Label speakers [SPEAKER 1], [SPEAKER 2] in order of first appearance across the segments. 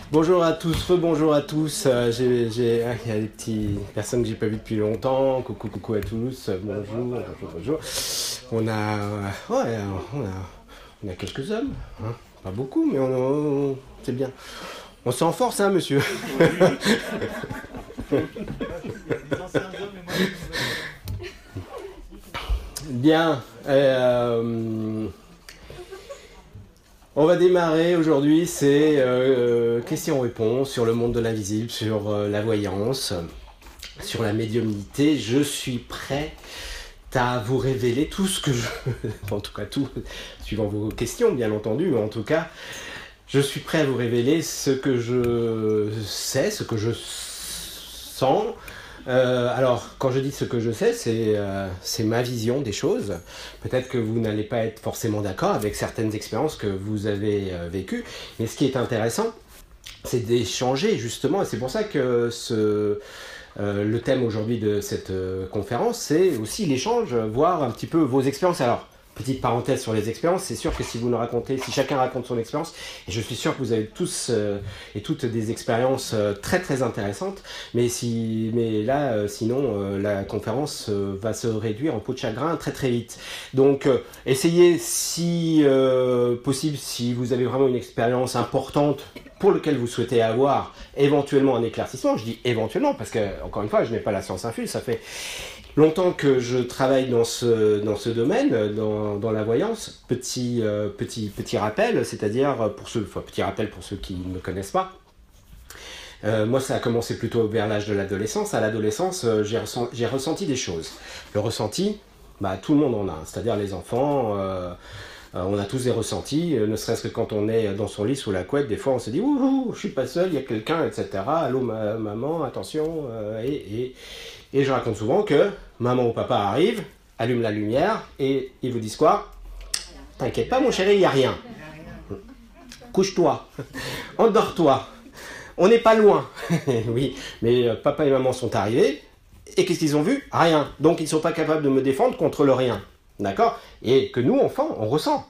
[SPEAKER 1] Bonjour à tous, rebonjour à tous. Il y a des petites personnes que j'ai pas vues depuis longtemps. Coucou à tous. Bonjour. Ouais, on a quelques hommes, hein. Pas beaucoup, mais c'est bien. On s'en force, hein, monsieur. Bien. On va démarrer aujourd'hui, c'est questions-réponses sur le monde de l'invisible, sur la voyance, sur la médiumnité. Je suis prêt à vous révéler tout ce que je... en tout cas tout, suivant vos questions bien entendu, mais en tout cas, je suis prêt à vous révéler ce que je sais, ce que je sens. Alors, quand je dis ce que je sais, c'est ma vision des choses. Peut-être que vous n'allez pas être forcément d'accord avec certaines expériences que vous avez vécues, mais ce qui est intéressant, c'est d'échanger justement, et c'est pour ça que le thème aujourd'hui de cette conférence, c'est aussi l'échange, voir un petit peu vos expériences. Alors, petite parenthèse sur les expériences, c'est sûr que si chacun raconte son expérience, et je suis sûr que vous avez tous et toutes des expériences très très intéressantes, mais là, sinon, la conférence va se réduire en peau de chagrin très très vite. Donc, essayez si possible, si vous avez vraiment une expérience importante pour laquelle vous souhaitez avoir éventuellement un éclaircissement. Je dis éventuellement parce que, encore une fois, je n'ai pas la science infuse, ça fait longtemps que je travaille dans ce domaine, dans la voyance. Petit rappel, c'est-à-dire petit rappel pour ceux qui ne me connaissent pas. Moi, ça a commencé plutôt vers l'âge de l'adolescence. À l'adolescence, j'ai ressenti des choses. Le ressenti, tout le monde en a, c'est-à-dire les enfants. On a tous des ressentis, ne serait-ce que quand on est dans son lit sous la couette, des fois on se dit « Ouh, je suis pas seul, il y a quelqu'un, etc. Allô, maman, attention. » Et je raconte souvent que maman ou papa arrive, allume la lumière et ils vous disent quoi ? « T'inquiète pas mon chéri, il n'y a rien. Couche-toi, endors-toi, on n'est pas loin. » Oui, mais papa et maman sont arrivés et qu'est-ce qu'ils ont vu ? Rien. Donc ils ne sont pas capables de me défendre contre le rien. D'accord ? Et que nous, enfants, on ressent.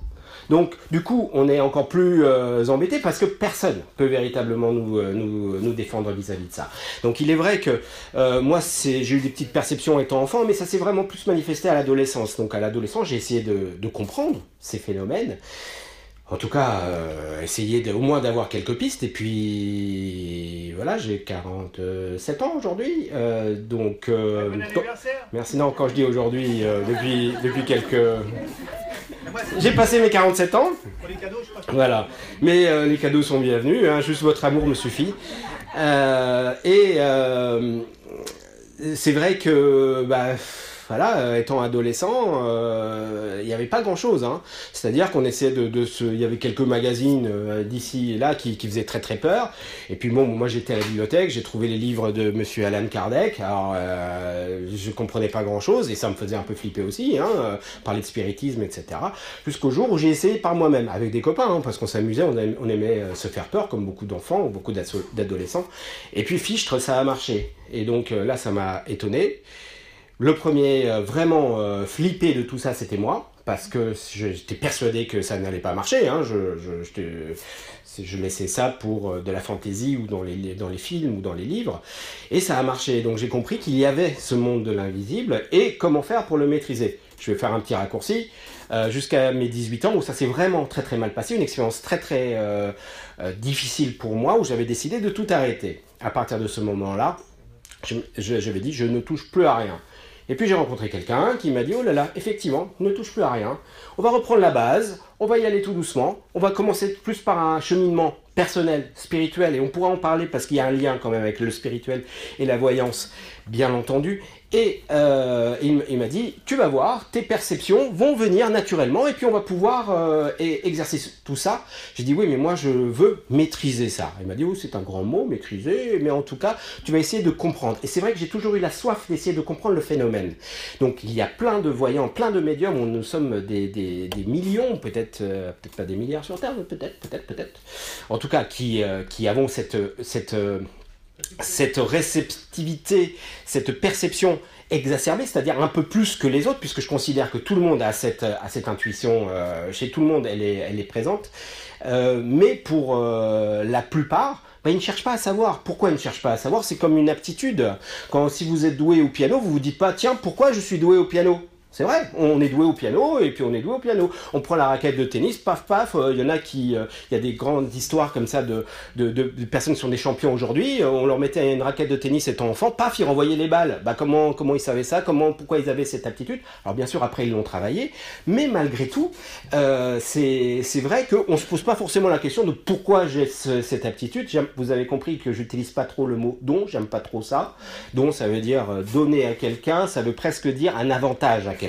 [SPEAKER 1] Donc, du coup, on est encore plus embêtés parce que personne ne peut véritablement nous défendre vis-à-vis de ça. Donc, il est vrai que moi, j'ai eu des petites perceptions étant enfant, mais ça s'est vraiment plus manifesté à l'adolescence. Donc, à l'adolescence, j'ai essayé de comprendre ces phénomènes. En tout cas, essayer au moins d'avoir quelques pistes. Et puis, voilà, j'ai 47 ans aujourd'hui. Donc,
[SPEAKER 2] bon anniversaire.
[SPEAKER 1] Merci. Non, quand je dis aujourd'hui, depuis quelques... J'ai passé mes 47 ans.
[SPEAKER 2] Pour les cadeaux, je passe.
[SPEAKER 1] Voilà. Mais les cadeaux sont bienvenus. Hein, juste votre amour me suffit. C'est vrai que... voilà, étant adolescent, il n'y avait pas grand-chose. Hein. C'est-à-dire qu'on essayait il y avait quelques magazines d'ici et là qui faisaient très très peur. Et puis bon, moi j'étais à la bibliothèque, j'ai trouvé les livres de Monsieur Allan Kardec. Alors, je comprenais pas grand-chose et ça me faisait un peu flipper aussi, hein, parler de spiritisme, etc. Jusqu'au jour où j'ai essayé par moi-même, avec des copains, hein, parce qu'on s'amusait, on aimait se faire peur, comme beaucoup d'enfants ou beaucoup d'adolescents. Et puis fichtre, ça a marché. Et donc là, ça m'a étonné. Le premier vraiment flippé de tout ça, c'était moi, parce que j'étais persuadé que ça n'allait pas marcher. Hein. Je laissais ça pour de la fantaisie ou dans les films ou dans les livres. Et ça a marché. Donc j'ai compris qu'il y avait ce monde de l'invisible et comment faire pour le maîtriser. Je vais faire un petit raccourci. Jusqu'à mes 18 ans, où ça s'est vraiment très très mal passé, une expérience très très difficile pour moi, où j'avais décidé de tout arrêter. À partir de ce moment-là, j'avais dit je ne touche plus à rien. Et puis j'ai rencontré quelqu'un qui m'a dit « Oh là là, effectivement, ne touche plus à rien. On va reprendre la base, on va y aller tout doucement. On va commencer plus par un cheminement personnel, spirituel. Et on pourra en parler parce qu'il y a un lien quand même avec le spirituel et la voyance, bien entendu. » Et il m'a dit « Tu vas voir, tes perceptions vont venir naturellement et puis on va pouvoir exercer tout ça. » J'ai dit « Oui, mais moi je veux maîtriser ça. » Il m'a dit « Oui, c'est un grand mot, maîtriser, mais en tout cas, tu vas essayer de comprendre. » Et c'est vrai que j'ai toujours eu la soif d'essayer de comprendre le phénomène. Donc il y a plein de voyants, plein de médiums, où nous sommes des millions, peut-être pas des milliards sur Terre, mais peut-être. En tout cas, qui avons cette réceptivité, cette perception exacerbée, c'est-à-dire un peu plus que les autres, puisque je considère que tout le monde a cette intuition, chez tout le monde elle est présente, mais pour la plupart, il ne cherche pas à savoir. Pourquoi il ne cherche pas à savoir? C'est comme une aptitude. Si vous êtes doué au piano, vous vous dites pas, tiens, pourquoi je suis doué au piano? C'est vrai, on est doué au piano et puis on est doué au piano. On prend la raquette de tennis, paf paf, il y en a qui... il y a des grandes histoires comme ça de personnes qui sont des champions aujourd'hui. On leur mettait une raquette de tennis étant enfant, paf, ils renvoyaient les balles. Comment ils savaient ça? Pourquoi ils avaient cette aptitude? Alors bien sûr, après ils l'ont travaillé, mais malgré tout, c'est vrai qu'on ne se pose pas forcément la question de pourquoi j'ai cette aptitude. Vous avez compris que j'utilise pas trop le mot don, j'aime pas trop ça. Don, ça veut dire donner à quelqu'un, ça veut presque dire un avantage à quelqu'un.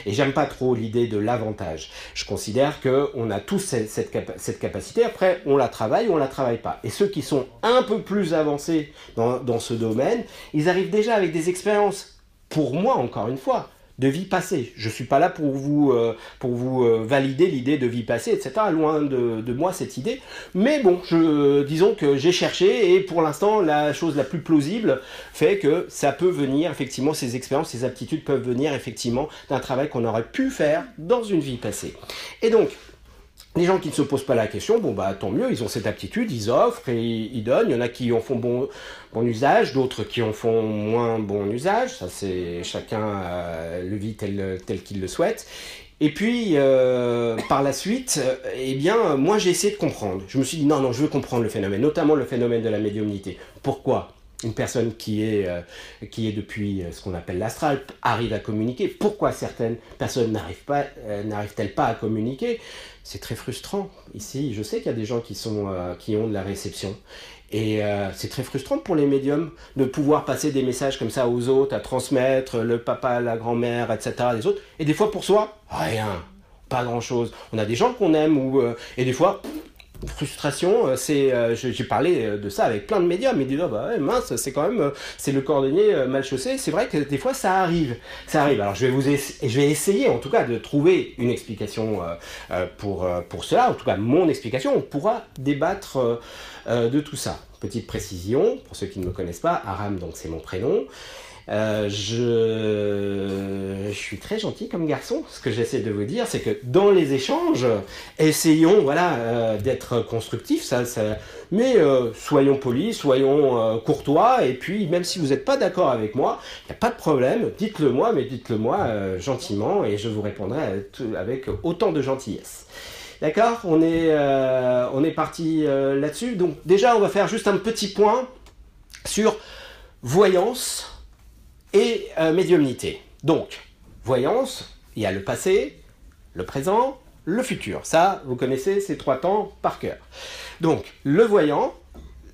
[SPEAKER 1] Et j'aime pas trop l'idée de l'avantage. Je considère qu'on a tous cette capacité. Après, on la travaille ou on la travaille pas. Et ceux qui sont un peu plus avancés dans ce domaine, ils arrivent déjà avec des expériences, pour moi encore une fois, de vie passée. Je suis pas là pour vous valider l'idée de vie passée, etc. Loin de moi cette idée. Mais bon, disons que j'ai cherché et pour l'instant, la chose la plus plausible fait que ça peut venir, effectivement, ces expériences, ces aptitudes peuvent venir effectivement d'un travail qu'on aurait pu faire dans une vie passée. Et donc, les gens qui ne se posent pas la question, tant mieux, ils ont cette aptitude, ils offrent et ils donnent. Il y en a qui en font bon usage, d'autres qui en font moins bon usage. Ça, c'est chacun le vit tel qu'il le souhaite. Et puis, par la suite, moi j'ai essayé de comprendre. Je me suis dit non, je veux comprendre le phénomène, notamment le phénomène de la médiumnité. Pourquoi une personne qui est depuis ce qu'on appelle l'astral arrive à communiquer? Pourquoi certaines personnes n'arrivent-elles pas à communiquer? C'est très frustrant. Ici, je sais qu'il y a des gens qui ont de la réception. Et c'est très frustrant pour les médiums de pouvoir passer des messages comme ça aux autres, à transmettre le papa, la grand-mère, etc. les autres. Et des fois pour soi, rien, pas grand-chose. On a des gens qu'on aime et des fois... frustration, j'ai parlé de ça avec plein de médiums, ils disent mince, c'est quand même c'est le cordonnier mal chaussé. C'est vrai que des fois ça arrive. Alors je vais essayer en tout cas de trouver une explication pour cela, en tout cas mon explication. On pourra débattre de tout ça. Petite précision pour ceux qui ne me connaissent pas, Aram, donc c'est mon prénom. Je suis très gentil comme garçon. Ce que j'essaie de vous dire, c'est que dans les échanges, essayons d'être constructifs, mais soyons polis, soyons courtois, et puis même si vous n'êtes pas d'accord avec moi, il n'y a pas de problème, dites-le moi, mais dites-le moi gentiment, et je vous répondrai avec autant de gentillesse. D'accord ? On est parti là-dessus. Donc déjà, on va faire juste un petit point sur voyance et médiumnité. Donc, voyance, il y a le passé, le présent, le futur. Ça, vous connaissez ces 3 temps par cœur. Donc, le voyant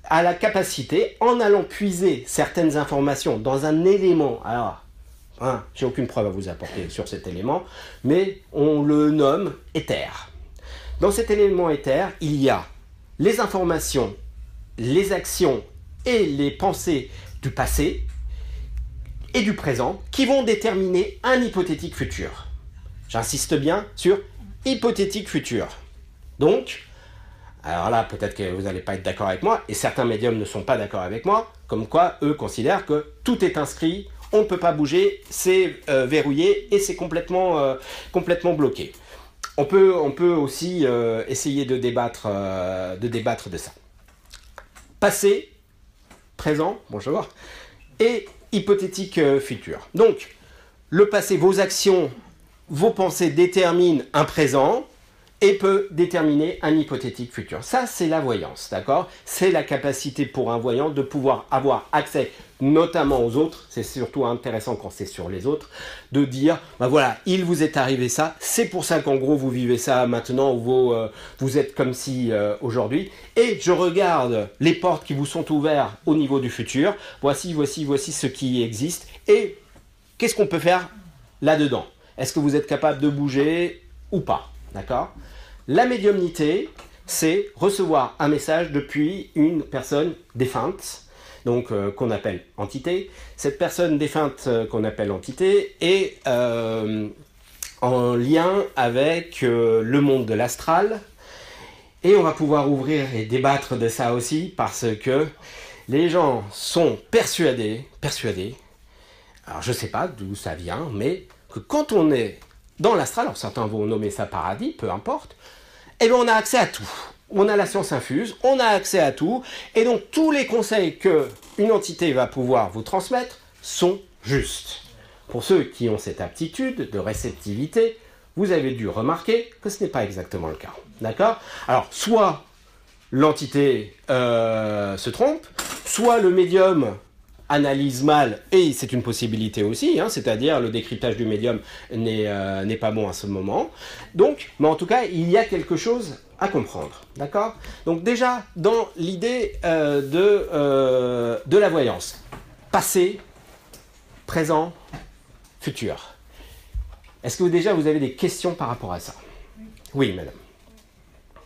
[SPEAKER 1] a la capacité, en allant puiser certaines informations dans un élément, alors, j'ai aucune preuve à vous apporter sur cet élément, mais on le nomme éther. Dans cet élément éther, il y a les informations, les actions et les pensées du passé et du présent qui vont déterminer un hypothétique futur. J'insiste bien sur hypothétique futur. Donc, alors là, peut-être que vous n'allez pas être d'accord avec moi, et certains médiums ne sont pas d'accord avec moi, comme quoi eux considèrent que tout est inscrit, on ne peut pas bouger, c'est verrouillé et c'est complètement bloqué. On peut aussi essayer de débattre de ça. Passé, présent, bonjour, et hypothétique futur. Donc, le passé, vos actions, vos pensées déterminent un présent et peut déterminer un hypothétique futur. Ça, c'est la voyance, d'accord ? C'est la capacité pour un voyant de pouvoir avoir accès, notamment aux autres, c'est surtout intéressant quand c'est sur les autres, de dire, voilà, il vous est arrivé ça, c'est pour ça qu'en gros, vous vivez ça maintenant, ou vous êtes comme si aujourd'hui, et je regarde les portes qui vous sont ouvertes au niveau du futur, voici ce qui existe, et qu'est-ce qu'on peut faire là-dedans ? Est-ce que vous êtes capable de bouger ou pas ? D'accord ? La médiumnité, c'est recevoir un message depuis une personne défunte, donc qu'on appelle entité. Cette personne défunte qu'on appelle entité est en lien avec le monde de l'astral. Et on va pouvoir ouvrir et débattre de ça aussi parce que les gens sont persuadés, alors je ne sais pas d'où ça vient, mais que quand on est dans l'astral, alors certains vont nommer ça paradis, peu importe, eh bien on a accès à tout. on a la science infuse, on a accès à tout, et donc tous les conseils qu'une entité va pouvoir vous transmettre sont justes. Pour ceux qui ont cette aptitude de réceptivité, vous avez dû remarquer que ce n'est pas exactement le cas. D'accord ? Alors, soit l'entité se trompe, soit le médium analyse mal, et c'est une possibilité aussi, hein, c'est-à-dire le décryptage du médium n'est pas bon à ce moment. Donc, mais en tout cas, il y a quelque chose à comprendre. D'accord ? Donc déjà, dans l'idée de la voyance, passé, présent, futur. Est-ce que déjà vous avez des questions par rapport à ça ? Oui, madame.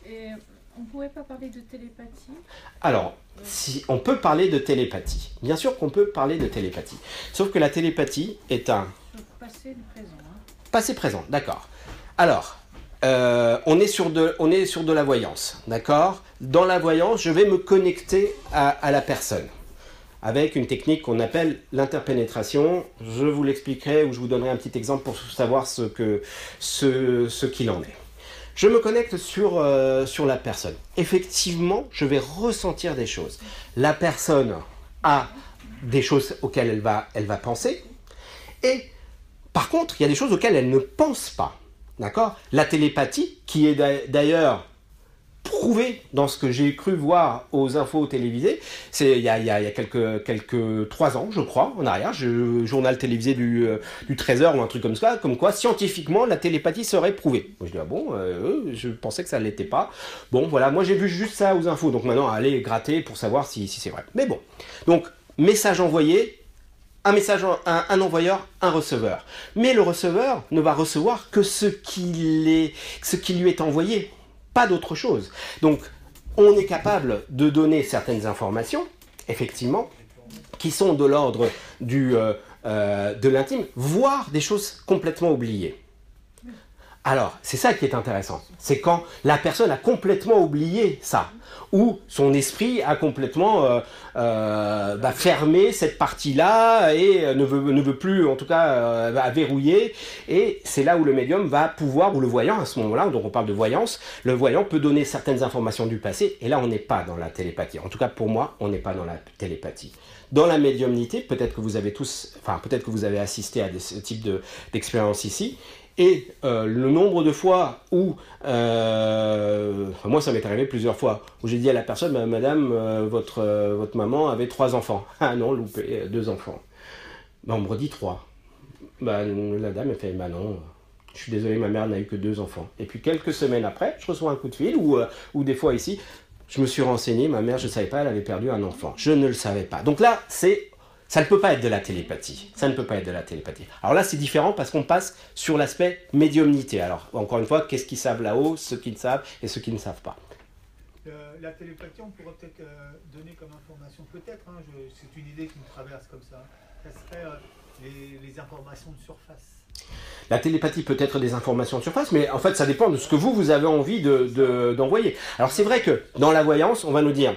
[SPEAKER 3] Et on ne pourrait pas parler de télépathie ?
[SPEAKER 1] Alors, si on peut parler de télépathie. Bien sûr qu'on peut parler de télépathie. Sauf que la télépathie est un...
[SPEAKER 3] Passé, présent. Hein.
[SPEAKER 1] Passé, présent, d'accord. Alors, on est sur de la voyance, d'accord ? Dans la voyance, je vais me connecter à la personne avec une technique qu'on appelle l'interpénétration. Je vous l'expliquerai ou je vous donnerai un petit exemple pour savoir ce qu'il en est. Je me connecte sur la personne. Effectivement, je vais ressentir des choses. La personne a des choses auxquelles elle va penser. Et par contre, il y a des choses auxquelles elle ne pense pas. D'accord ? La télépathie, qui est d'ailleurs prouvé dans ce que j'ai cru voir aux infos télévisées, c'est il y a quelques 3 ans, je crois, en arrière, journal télévisé du 13h ou un truc comme ça, comme quoi scientifiquement la télépathie serait prouvée. Moi je dis ah bon, je pensais que ça ne l'était pas. Bon voilà, moi j'ai vu juste ça aux infos, donc maintenant aller gratter pour savoir si c'est vrai. Mais bon, donc message envoyé, un envoyeur, un receveur. Mais le receveur ne va recevoir que ce qui lui est envoyé. Pas d'autre chose. Donc, on est capable de donner certaines informations, effectivement, qui sont de l'ordre de l'intime, voire des choses complètement oubliées. Alors, c'est ça qui est intéressant. C'est quand la personne a complètement oublié ça, ou son esprit a complètement fermé cette partie-là et ne veut plus, en tout cas, a verrouillé. Et c'est là où le médium va pouvoir, ou le voyant à ce moment-là, donc on parle de voyance, le voyant peut donner certaines informations du passé, et là on n'est pas dans la télépathie. En tout cas, pour moi, on n'est pas dans la télépathie. Dans la médiumnité, peut-être que vous avez assisté à ce type d'expérience ici. Et le nombre de fois où, moi ça m'est arrivé plusieurs fois, où j'ai dit à la personne, madame, votre maman avait 3 enfants. Ah non, loupé, 2 enfants. On me redit 3. La dame, elle fait, non, je suis désolé, ma mère n'a eu que 2 enfants. Et puis quelques semaines après, je reçois un coup de fil, ou des fois ici, je me suis renseigné, ma mère, je ne savais pas, elle avait perdu un enfant. Je ne le savais pas. Donc là, ça ne peut pas être de la télépathie. Ça ne peut pas être de la télépathie. Alors là, c'est différent parce qu'on passe sur l'aspect médiumnité. Alors, encore une fois, qu'est-ce qu'ils savent là-haut, ceux qui le savent et ceux qui ne savent pas.
[SPEAKER 2] La télépathie, on pourrait peut-être donner comme information, peut-être, hein, c'est une idée qui me traverse comme ça, ça serait les informations de surface.
[SPEAKER 1] La télépathie peut être des informations de surface, mais en fait, ça dépend de ce que vous avez envie d'envoyer. Alors, c'est vrai que dans la voyance, on va nous dire,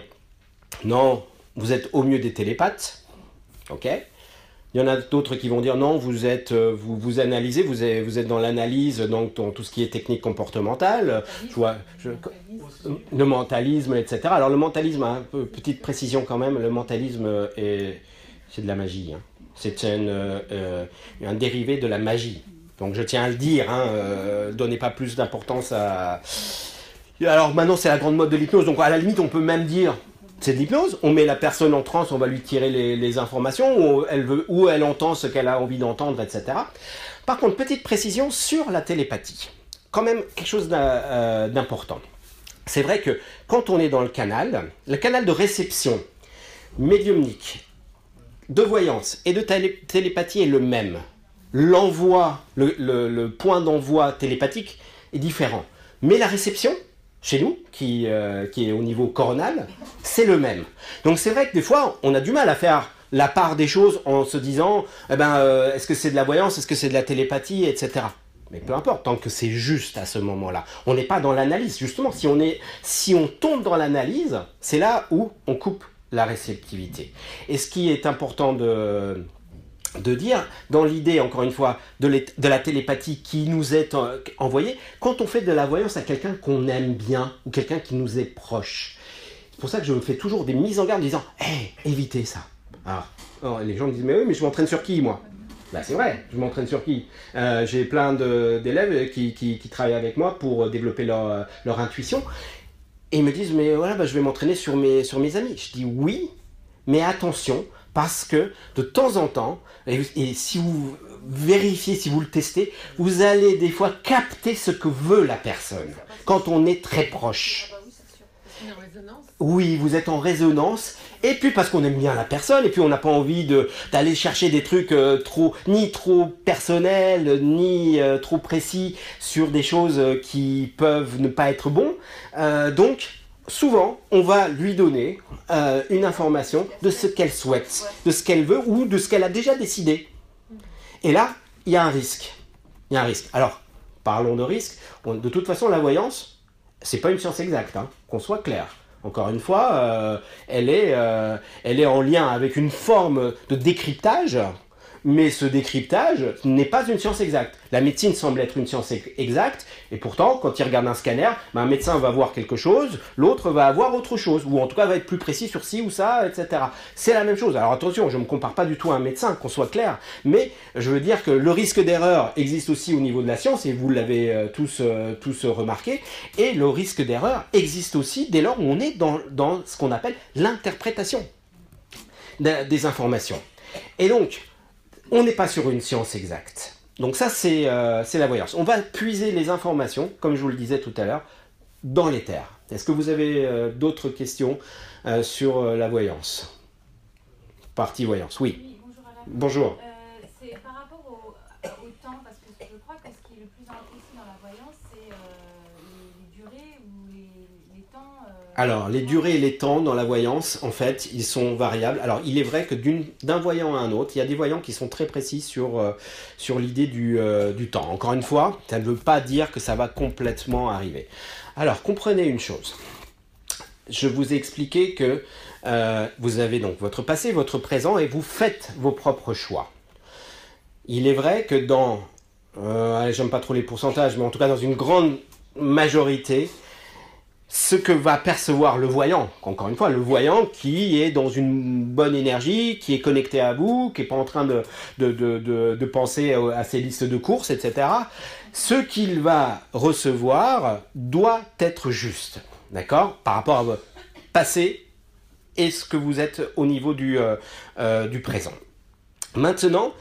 [SPEAKER 1] non, vous êtes au mieux des télépathes. Ok. Il y en a d'autres qui vont dire non, vous analysez, vous êtes dans l'analyse, donc dans tout ce qui est technique comportementale, le mentalisme, etc. Alors le mentalisme, hein, petite précision quand même, le mentalisme c'est de la magie. Hein. C'est un dérivé de la magie. Donc je tiens à le dire, hein, donnez pas plus d'importance à... Alors maintenant c'est la grande mode de l'hypnose, donc à la limite on peut même dire... C'est de l'hypnose, on met la personne en transe, on va lui tirer les informations, ou elle entend ce qu'elle a envie d'entendre, etc. Par contre, petite précision sur la télépathie. Quand même quelque chose d'important. C'est vrai que quand on est dans le canal de réception médiumnique, de voyance et de télépathie est le même. L'envoi, le point d'envoi télépathique est différent. Mais la réception, chez nous, qui est au niveau coronal, c'est le même. Donc c'est vrai que des fois, on a du mal à faire la part des choses en se disant est-ce que c'est de la voyance, est-ce que c'est de la télépathie, etc. Mais peu importe, tant que c'est juste à ce moment-là. On n'est pas dans l'analyse, justement. Si on tombe dans l'analyse, c'est là où on coupe la réceptivité. Et ce qui est important de dire, dans l'idée, encore une fois, de la télépathie qui nous est envoyée, quand on fait de la voyance à quelqu'un qu'on aime bien ou quelqu'un qui nous est proche. C'est pour ça que je fais toujours des mises en garde en disant « Hey, évitez ça ». Alors, les gens me disent « Mais oui, mais je m'entraîne sur qui, moi ?» Ben, c'est vrai, je m'entraîne sur qui? J'ai plein d'élèves qui travaillent avec moi pour développer leur intuition. Et ils me disent « Mais voilà, ben, je vais m'entraîner sur mes amis ». Je dis « Oui, mais attention ». Parce que de temps en temps, et si vous vérifiez, si vous le testez, vous allez des fois capter ce que veut la personne quand on est très proche. Oui, vous êtes en résonance, et puis parce qu'on aime bien la personne, et puis on n'a pas envie d'aller chercher des trucs ni trop personnels, ni trop précis sur des choses qui peuvent ne pas être bons. Donc, souvent, on va lui donner une information de ce qu'elle souhaite, de ce qu'elle veut ou de ce qu'elle a déjà décidé. Et là, il y a un risque. Il y a un risque. Alors, parlons de risque. De toute façon, la voyance, c'est pas une science exacte, hein, qu'on soit clair. Encore une fois, elle est en lien avec une forme de décryptage, mais ce décryptage n'est pas une science exacte. La médecine semble être une science exacte, et pourtant, quand il regarde un scanner, un médecin va voir quelque chose, l'autre va avoir autre chose, ou en tout cas va être plus précis sur ci ou ça, etc. C'est la même chose. Alors attention, je ne me compare pas du tout à un médecin, qu'on soit clair, mais je veux dire que le risque d'erreur existe aussi au niveau de la science, et vous l'avez tous remarqué, et le risque d'erreur existe aussi dès lors où on est dans ce qu'on appelle l'interprétation des informations. Et donc, on n'est pas sur une science exacte. Donc ça, c'est la voyance. On va puiser les informations, comme je vous le disais tout à l'heure, dans l'éther. Est-ce que vous avez d'autres questions sur la voyance? Partie voyance, oui.
[SPEAKER 3] Oui, bonjour Alain.
[SPEAKER 1] Bonjour.
[SPEAKER 3] C'est par rapport au temps, parce que je crois que ce qui est le plus imprécis dans la voyance, c'est les durées ou les temps.
[SPEAKER 1] Alors, les durées et les temps dans la voyance, en fait, ils sont variables. Alors, il est vrai que d'un voyant à un autre, il y a des voyants qui sont très précis sur l'idée du temps. Encore une fois, ça ne veut pas dire que ça va complètement arriver. Alors, comprenez une chose. Je vous ai expliqué que vous avez donc votre passé, votre présent, et vous faites vos propres choix. Il est vrai que j'aime pas trop les pourcentages, mais en tout cas dans une grande majorité, ce que va percevoir le voyant, encore une fois, le voyant qui est dans une bonne énergie, qui est connecté à vous, qui n'est pas en train de penser à ses listes de courses, etc. Ce qu'il va recevoir doit être juste, d'accord, par rapport à votre passé et ce que vous êtes au niveau du présent. Maintenant,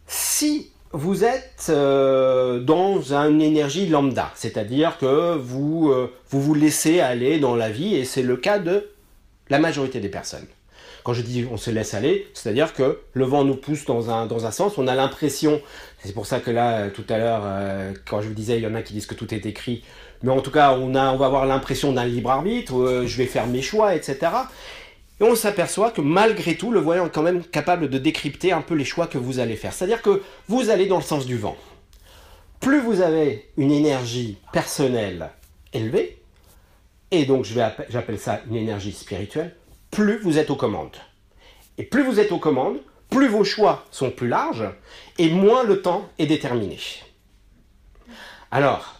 [SPEAKER 1] si vous êtes dans une énergie lambda, c'est-à-dire que vous laissez aller dans la vie, et c'est le cas de la majorité des personnes. Quand je dis on se laisse aller, c'est-à-dire que le vent nous pousse dans un sens, on a l'impression, c'est pour ça que là, tout à l'heure, quand je vous disais, il y en a qui disent que tout est écrit, mais en tout cas, on va avoir l'impression d'un libre arbitre, je vais faire mes choix, etc. Et on s'aperçoit que malgré tout, le voyant est quand même capable de décrypter un peu les choix que vous allez faire. C'est-à-dire que vous allez dans le sens du vent. Plus vous avez une énergie personnelle élevée, et donc j'appelle ça une énergie spirituelle, plus vous êtes aux commandes. Et plus vous êtes aux commandes, plus vos choix sont plus larges, et moins le temps est déterminé. Alors,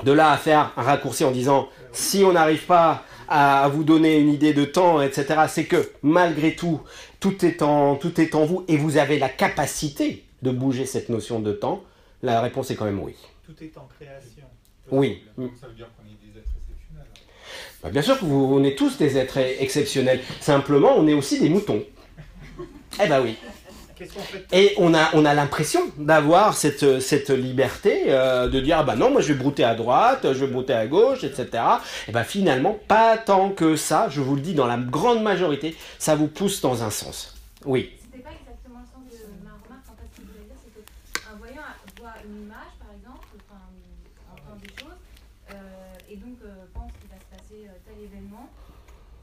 [SPEAKER 1] de là à faire un raccourci en disant, si on n'arrive pas à vous donner une idée de temps, etc., c'est que malgré tout, tout est en vous, et vous avez la capacité de bouger cette notion de temps. La réponse est quand même oui.
[SPEAKER 2] Tout est en création.
[SPEAKER 1] Oui.
[SPEAKER 4] Ça veut dire qu'on est des êtres exceptionnels.
[SPEAKER 1] Bah, bien sûr qu'on est tous des êtres exceptionnels. Simplement, on est aussi des moutons. Eh ben oui. Et on a l'impression d'avoir cette liberté de dire, ah bah non, moi je vais brouter à droite, je vais brouter à gauche, etc. Et ben finalement, pas tant que ça, je vous le dis, dans la grande majorité, ça vous pousse dans un sens. Oui.
[SPEAKER 3] C'était pas exactement le sens de ma remarque. En fait, ce que je voulais dire, c'est qu'un voyant voit une image, par exemple, enfin, entend des choses, et donc pense qu'il va se passer tel événement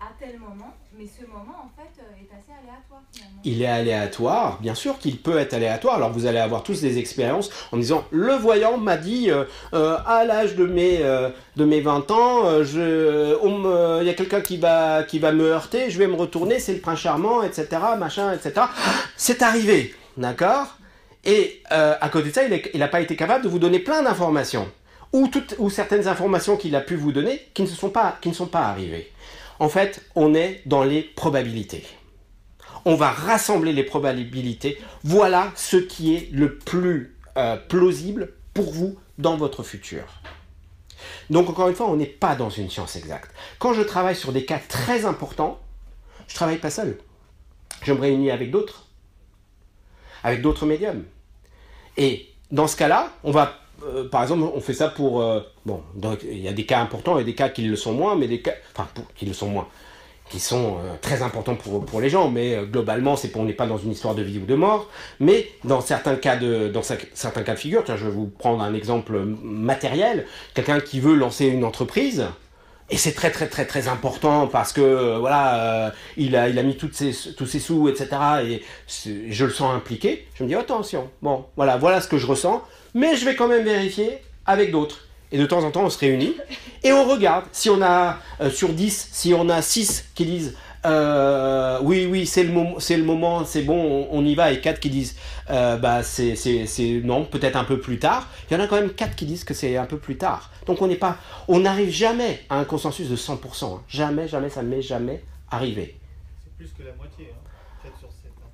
[SPEAKER 3] à tel moment, mais ce moment, en fait, est assez aléatoire, finalement.
[SPEAKER 1] Il est aléatoire, bien sûr qu'il peut être aléatoire. Alors vous allez avoir tous des expériences en disant, le voyant m'a dit, à l'âge de mes 20 ans, il y a quelqu'un qui va me heurter, je vais me retourner, c'est le prince charmant, etc., machin, etc. C'est arrivé. d'accord? Et à côté de ça, il n'a pas été capable de vous donner plein d'informations. Ou certaines informations qu'il a pu vous donner qui ne sont pas arrivées. En fait, on est dans les probabilités. On va rassembler les probabilités. Voilà ce qui est le plus plausible pour vous dans votre futur. Donc encore une fois, on n'est pas dans une science exacte. Quand je travaille sur des cas très importants, je ne travaille pas seul. Je me réunis avec d'autres médiums. Et dans ce cas-là, on va, par exemple, on fait ça pour... donc, il y a des cas importants et des cas qui le sont moins, mais qui sont très importants pour les gens, mais globalement, on n'est pas dans une histoire de vie ou de mort. Mais dans certains cas de figure, tiens, je vais vous prendre un exemple matériel, quelqu'un qui veut lancer une entreprise, et c'est très très très très important parce que il a mis tous ses sous, etc. Et je le sens impliqué. Je me dis attention, bon, voilà ce que je ressens, mais je vais quand même vérifier avec d'autres. Et de temps en temps, on se réunit et on regarde si on a sur 10, si on a 6 qui disent oui, c'est le moment, c'est bon, on y va, et 4 qui disent c'est non, peut-être un peu plus tard. Il y en a quand même 4 qui disent que c'est un peu plus tard. Donc on n'arrive jamais à un consensus de 100%. Hein. Jamais, ça ne m'est jamais arrivé.
[SPEAKER 2] C'est plus que la moitié, hein. 4 sur 7. Hein.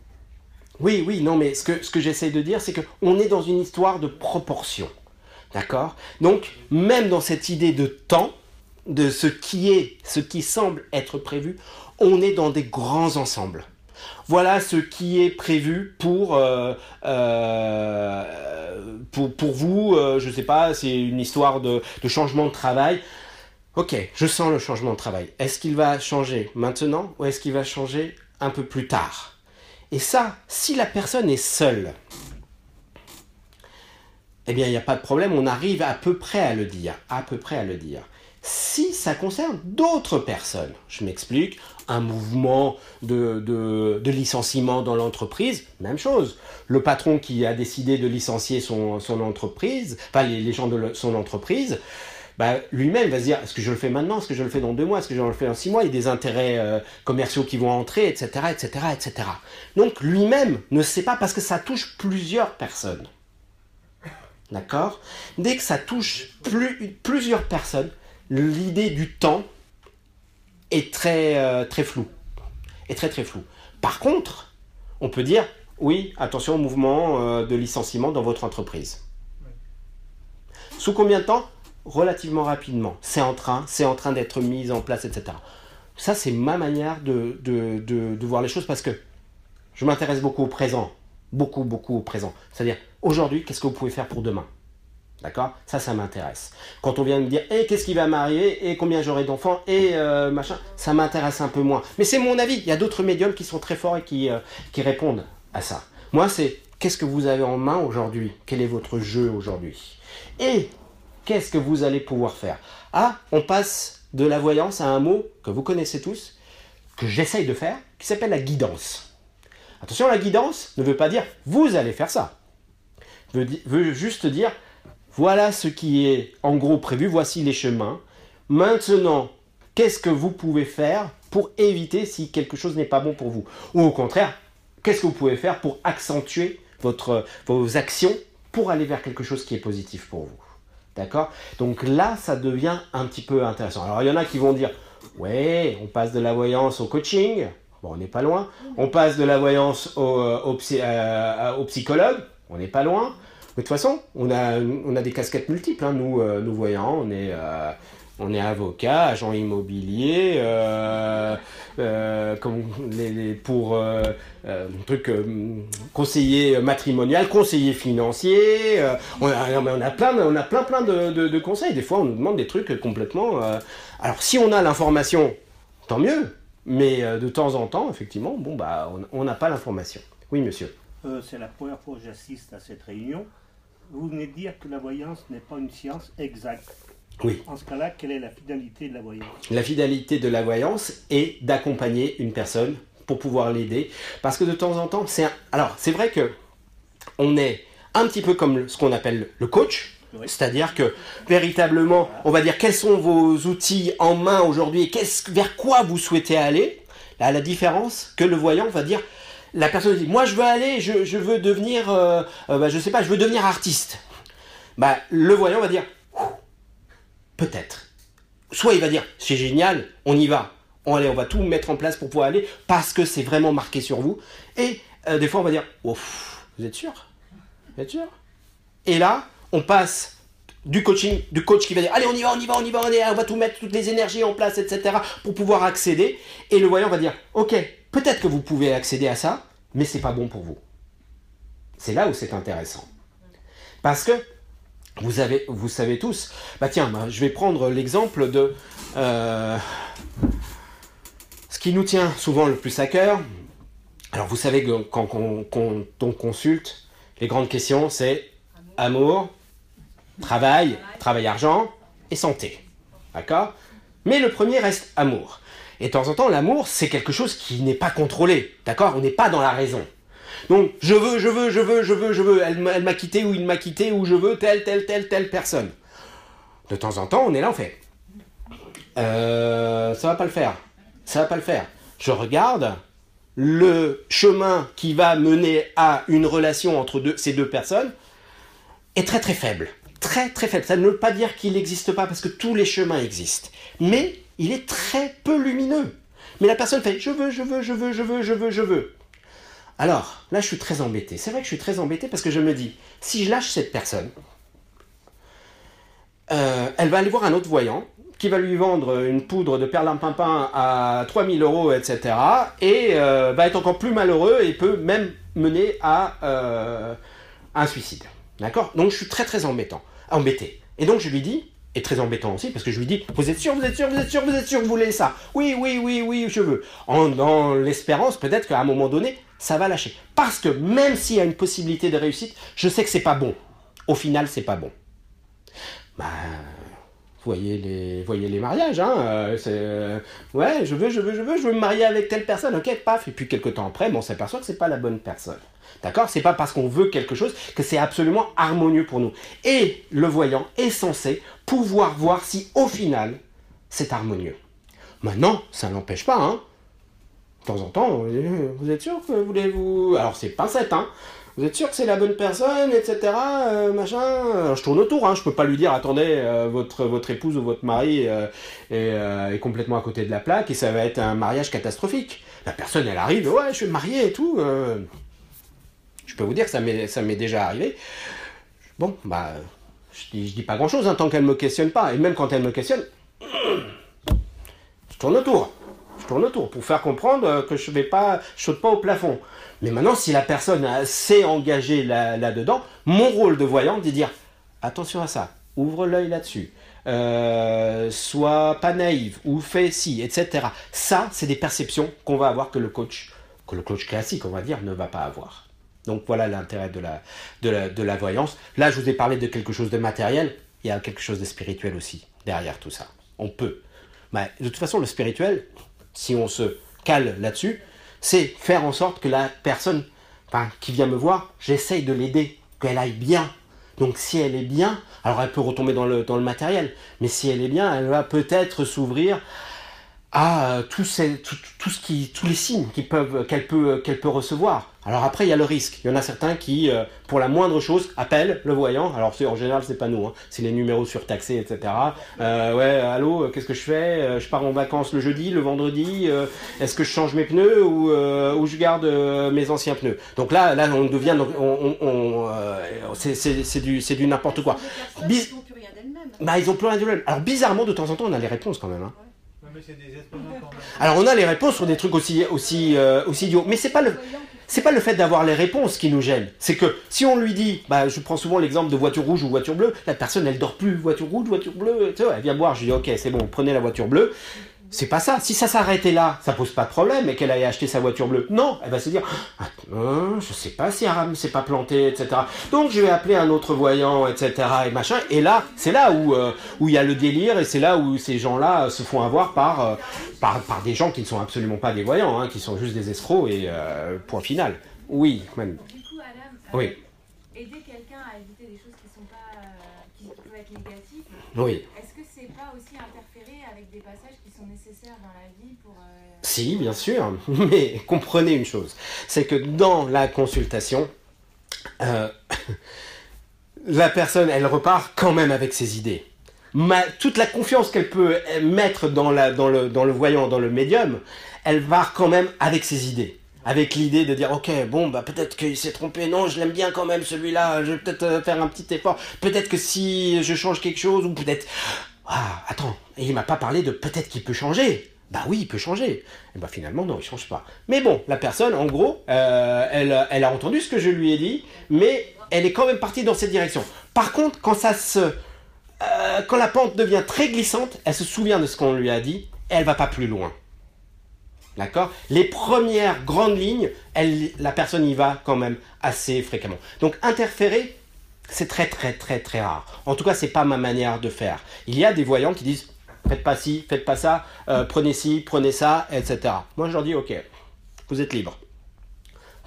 [SPEAKER 1] Oui, non, mais ce que j'essaie de dire, c'est qu'on est dans une histoire de proportion. D'accord? Donc, même dans cette idée de temps, de ce qui semble être prévu, on est dans des grands ensembles. Voilà ce qui est prévu pour vous, je ne sais pas, c'est une histoire de changement de travail. Ok, je sens le changement de travail. Est-ce qu'il va changer maintenant ou est-ce qu'il va changer un peu plus tard? Et ça, si la personne est seule, eh bien, il n'y a pas de problème, on arrive à peu près à le dire. Si ça concerne d'autres personnes, je m'explique, un mouvement de licenciement dans l'entreprise, même chose. Le patron qui a décidé de licencier son entreprise, enfin les gens de son entreprise, lui-même va se dire, est-ce que je le fais maintenant, est-ce que je le fais dans 2 mois, est-ce que je le fais dans 6 mois, il y a des intérêts commerciaux qui vont entrer, etc., etc., etc. Donc lui-même ne sait pas parce que ça touche plusieurs personnes. D'accord? Dès que ça touche plusieurs personnes, l'idée du temps est très floue. Très floue. Par contre, on peut dire, oui, attention au mouvement de licenciement dans votre entreprise. Sous combien de temps? Relativement rapidement. C'est en train d'être mis en place, etc. Ça, c'est ma manière de voir les choses parce que je m'intéresse beaucoup au présent. Beaucoup au présent. C'est-à-dire, aujourd'hui, qu'est-ce que vous pouvez faire pour demain? D'accord? Ça m'intéresse. Quand on vient me dire, qu'est-ce qui va m'arriver, et combien j'aurai d'enfants, et machin, ça m'intéresse un peu moins. Mais c'est mon avis. Il y a d'autres médiums qui sont très forts et qui répondent à ça. Moi, c'est, qu'est-ce que vous avez en main aujourd'hui? Quel est votre jeu aujourd'hui? Et qu'est-ce que vous allez pouvoir faire? On passe de la voyance à un mot que vous connaissez tous, que j'essaye de faire, qui s'appelle la guidance. Attention, la guidance ne veut pas dire « vous allez faire ça ». Veut juste dire « voilà ce qui est en gros prévu, voici les chemins. Maintenant, qu'est-ce que vous pouvez faire pour éviter si quelque chose n'est pas bon pour vous ?» Ou au contraire, qu'est-ce que vous pouvez faire pour accentuer vos actions pour aller vers quelque chose qui est positif pour vous? D'accord? Donc là, ça devient un petit peu intéressant. Alors, il y en a qui vont dire « ouais, on passe de la voyance au coaching ». Bon, on n'est pas loin. On passe de la voyance au psychologue. On n'est pas loin. Mais de toute façon, on a des casquettes multiples. Hein. Nous voyants, on est avocat, agent immobilier, conseiller matrimonial, conseiller financier. On a plein de conseils. Des fois, on nous demande des trucs complètement. Alors, si on a l'information, tant mieux. Mais de temps en temps, effectivement, on n'a pas l'information. Oui, monsieur.
[SPEAKER 5] C'est la première fois que j'assiste à cette réunion. Vous venez de dire que la voyance n'est pas une science exacte.
[SPEAKER 1] Oui.
[SPEAKER 5] En ce cas-là, quelle est la finalité de la voyance? La
[SPEAKER 1] finalité de la voyance est d'accompagner une personne pour pouvoir l'aider. Parce que de temps en temps, c'est vrai que on est un petit peu comme ce qu'on appelle le coach. Oui. C'est-à-dire que, véritablement, on va dire quels sont vos outils en main aujourd'hui et vers quoi vous souhaitez aller. Là, la différence que le voyant va dire, la personne dit, moi je veux aller, je veux devenir, je sais pas, je veux devenir artiste. Bah, le voyant va dire, peut-être. Soit il va dire, c'est génial, on y va. Allez, on va tout mettre en place pour pouvoir aller, parce que c'est vraiment marqué sur vous. Et des fois, on va dire, ouf, vous êtes sûr? Vous êtes sûr? Et là, on passe du coach qui va dire, allez, on va tout mettre, toutes les énergies en place, etc., pour pouvoir accéder. Et le voyant va dire, ok, peut-être que vous pouvez accéder à ça, mais c'est pas bon pour vous. C'est là où c'est intéressant. Parce que, vous savez tous, je vais prendre l'exemple de ce qui nous tient souvent le plus à cœur. Alors vous savez que quand on consulte, les grandes questions c'est amour, travail argent et santé. D'accord? Mais le premier reste amour. Et de temps en temps, l'amour, c'est quelque chose qui n'est pas contrôlé. D'accord? On n'est pas dans la raison. Donc, je veux, elle m'a quitté ou il m'a quitté ou je veux telle personne. De temps en temps, on est là, on fait. Ça va pas le faire. Je regarde le chemin qui va mener à une relation entre ces deux personnes est très très faible. Très très faible. Ça ne veut pas dire qu'il n'existe pas parce que tous les chemins existent. Mais il est très peu lumineux. Mais la personne fait je veux. Alors, là, je suis très embêté. C'est vrai que je suis très embêté parce que je me dis, si je lâche cette personne, elle va aller voir un autre voyant qui va lui vendre une poudre de perlimpinpin à 3000 €, etc. Et va être encore plus malheureux et peut même mener à un suicide. D'accord? Donc, je suis très, très embêté. Et donc, je lui dis, et très embêtant aussi, parce que je lui dis, vous êtes sûr que vous voulez ça? Oui, je veux. Dans l'espérance, peut-être qu'à un moment donné, ça va lâcher. Parce que même s'il y a une possibilité de réussite, je sais que c'est pas bon. Au final, c'est pas bon. Voyez les mariages, hein. Ouais, je veux me marier avec telle personne, ok, paf. Et puis quelques temps après, on s'aperçoit que c'est pas la bonne personne. D'accord? C'est pas parce qu'on veut quelque chose que c'est absolument harmonieux pour nous. Et le voyant est censé pouvoir voir si au final, c'est harmonieux. Maintenant, ça n'empêche pas, hein. De temps en temps, vous êtes sûr que voulez-vous... Alors c'est pincette, hein. Vous êtes sûr que c'est la bonne personne, etc. Machin. Alors, je tourne autour, hein. Je peux pas lui dire, attendez, votre épouse ou votre mari est complètement à côté de la plaque et ça va être un mariage catastrophique. La personne, elle arrive, ouais, je suis marié et tout. Je peux vous dire que ça m'est déjà arrivé. Bon, je dis pas grand-chose, hein, tant qu'elle me questionne pas. Et même quand elle me questionne, je tourne autour pour faire comprendre que je saute pas au plafond. Mais maintenant, si la personne s'est engagée là-dedans, mon rôle de voyant, c'est de dire attention à ça, ouvre l'œil là-dessus, sois pas naïve, ou fais ci, etc. Ça, c'est des perceptions qu'on va avoir que le coach classique, on va dire, ne va pas avoir. Donc voilà l'intérêt de la voyance. Là, je vous ai parlé de quelque chose de matériel, il y a quelque chose de spirituel aussi derrière tout ça. On peut. De toute façon, le spirituel, si on se cale là-dessus, c'est faire en sorte que la personne qui vient me voir, j'essaye de l'aider, qu'elle aille bien. Donc si elle est bien, alors elle peut retomber dans le matériel, mais si elle est bien, elle va peut-être s'ouvrir à tous les signes qu'elle peut recevoir. Alors après, il y a le risque. Il y en a certains qui, pour la moindre chose, appellent le voyant. Alors en général, c'est pas nous, hein. C'est les numéros surtaxés, etc. Ouais, allô, qu'est-ce que je fais? Je pars en vacances le jeudi, le vendredi. Est-ce que je change mes pneus ou je garde mes anciens pneus? Donc là, on devient, c'est du n'importe quoi.
[SPEAKER 6] Ils n'ont plus rien d'elles-mêmes.
[SPEAKER 1] Ils ont plus rien d'elles-mêmes. Alors bizarrement, de temps en temps, on a les réponses quand même, hein.
[SPEAKER 2] Mais c'est des êtres humains quand même.
[SPEAKER 1] Alors on a les réponses sur des trucs aussi idiots, mais c'est pas le fait d'avoir les réponses qui nous gêne. C'est que si on lui dit, je prends souvent l'exemple de voiture rouge ou voiture bleue, la personne elle dort plus, voiture rouge, voiture bleue, tu vois, elle vient boire, je dis ok c'est bon, prenez la voiture bleue. C'est pas ça. Si ça s'arrêtait là, ça pose pas de problème et qu'elle aille acheter sa voiture bleue. Non, elle va se dire, je sais pas si Aram s'est pas planté, etc. Donc je vais appeler un autre voyant, etc. et machin. Et là, c'est là où il y a le délire et c'est là où ces gens-là se font avoir par des gens qui ne sont absolument pas des voyants, hein, qui sont juste des escrocs et point final. Oui, même.
[SPEAKER 3] Du coup, Adam,
[SPEAKER 1] Oui.
[SPEAKER 3] aider quelqu'un à éviter des choses qui sont pas, qui peuvent être négatives.
[SPEAKER 1] Oui.
[SPEAKER 3] Est-ce que c'est pas aussi interférer avec des passages qui sont sont nécessaires dans la vie pour...
[SPEAKER 1] Si, bien sûr, mais comprenez une chose, c'est que dans la consultation, la personne, elle repart quand même avec ses idées. Toute la confiance qu'elle peut mettre dans le voyant, dans le médium, elle part quand même avec ses idées. Avec l'idée de dire, ok, bon, bah peut-être qu'il s'est trompé, non, je l'aime bien quand même celui-là, je vais peut-être faire un petit effort, peut-être que si je change quelque chose, ou peut-être... Ah, attends, il m'a pas parlé de peut-être qu'il peut changer. Bah oui, il peut changer. Et bah finalement, non, il change pas. Mais bon, la personne, en gros, elle a entendu ce que je lui ai dit, mais elle est quand même partie dans cette direction. Par contre, quand la pente devient très glissante, elle se souvient de ce qu'on lui a dit, et elle va pas plus loin. D'accord ? Les premières grandes lignes, la personne y va quand même assez fréquemment. Donc interférer, c'est très très très très rare. En tout cas, c'est pas ma manière de faire. Il y a des voyants qui disent faites pas ci, faites pas ça, prenez ci, prenez ça, etc. Moi, je leur dis ok, vous êtes libre.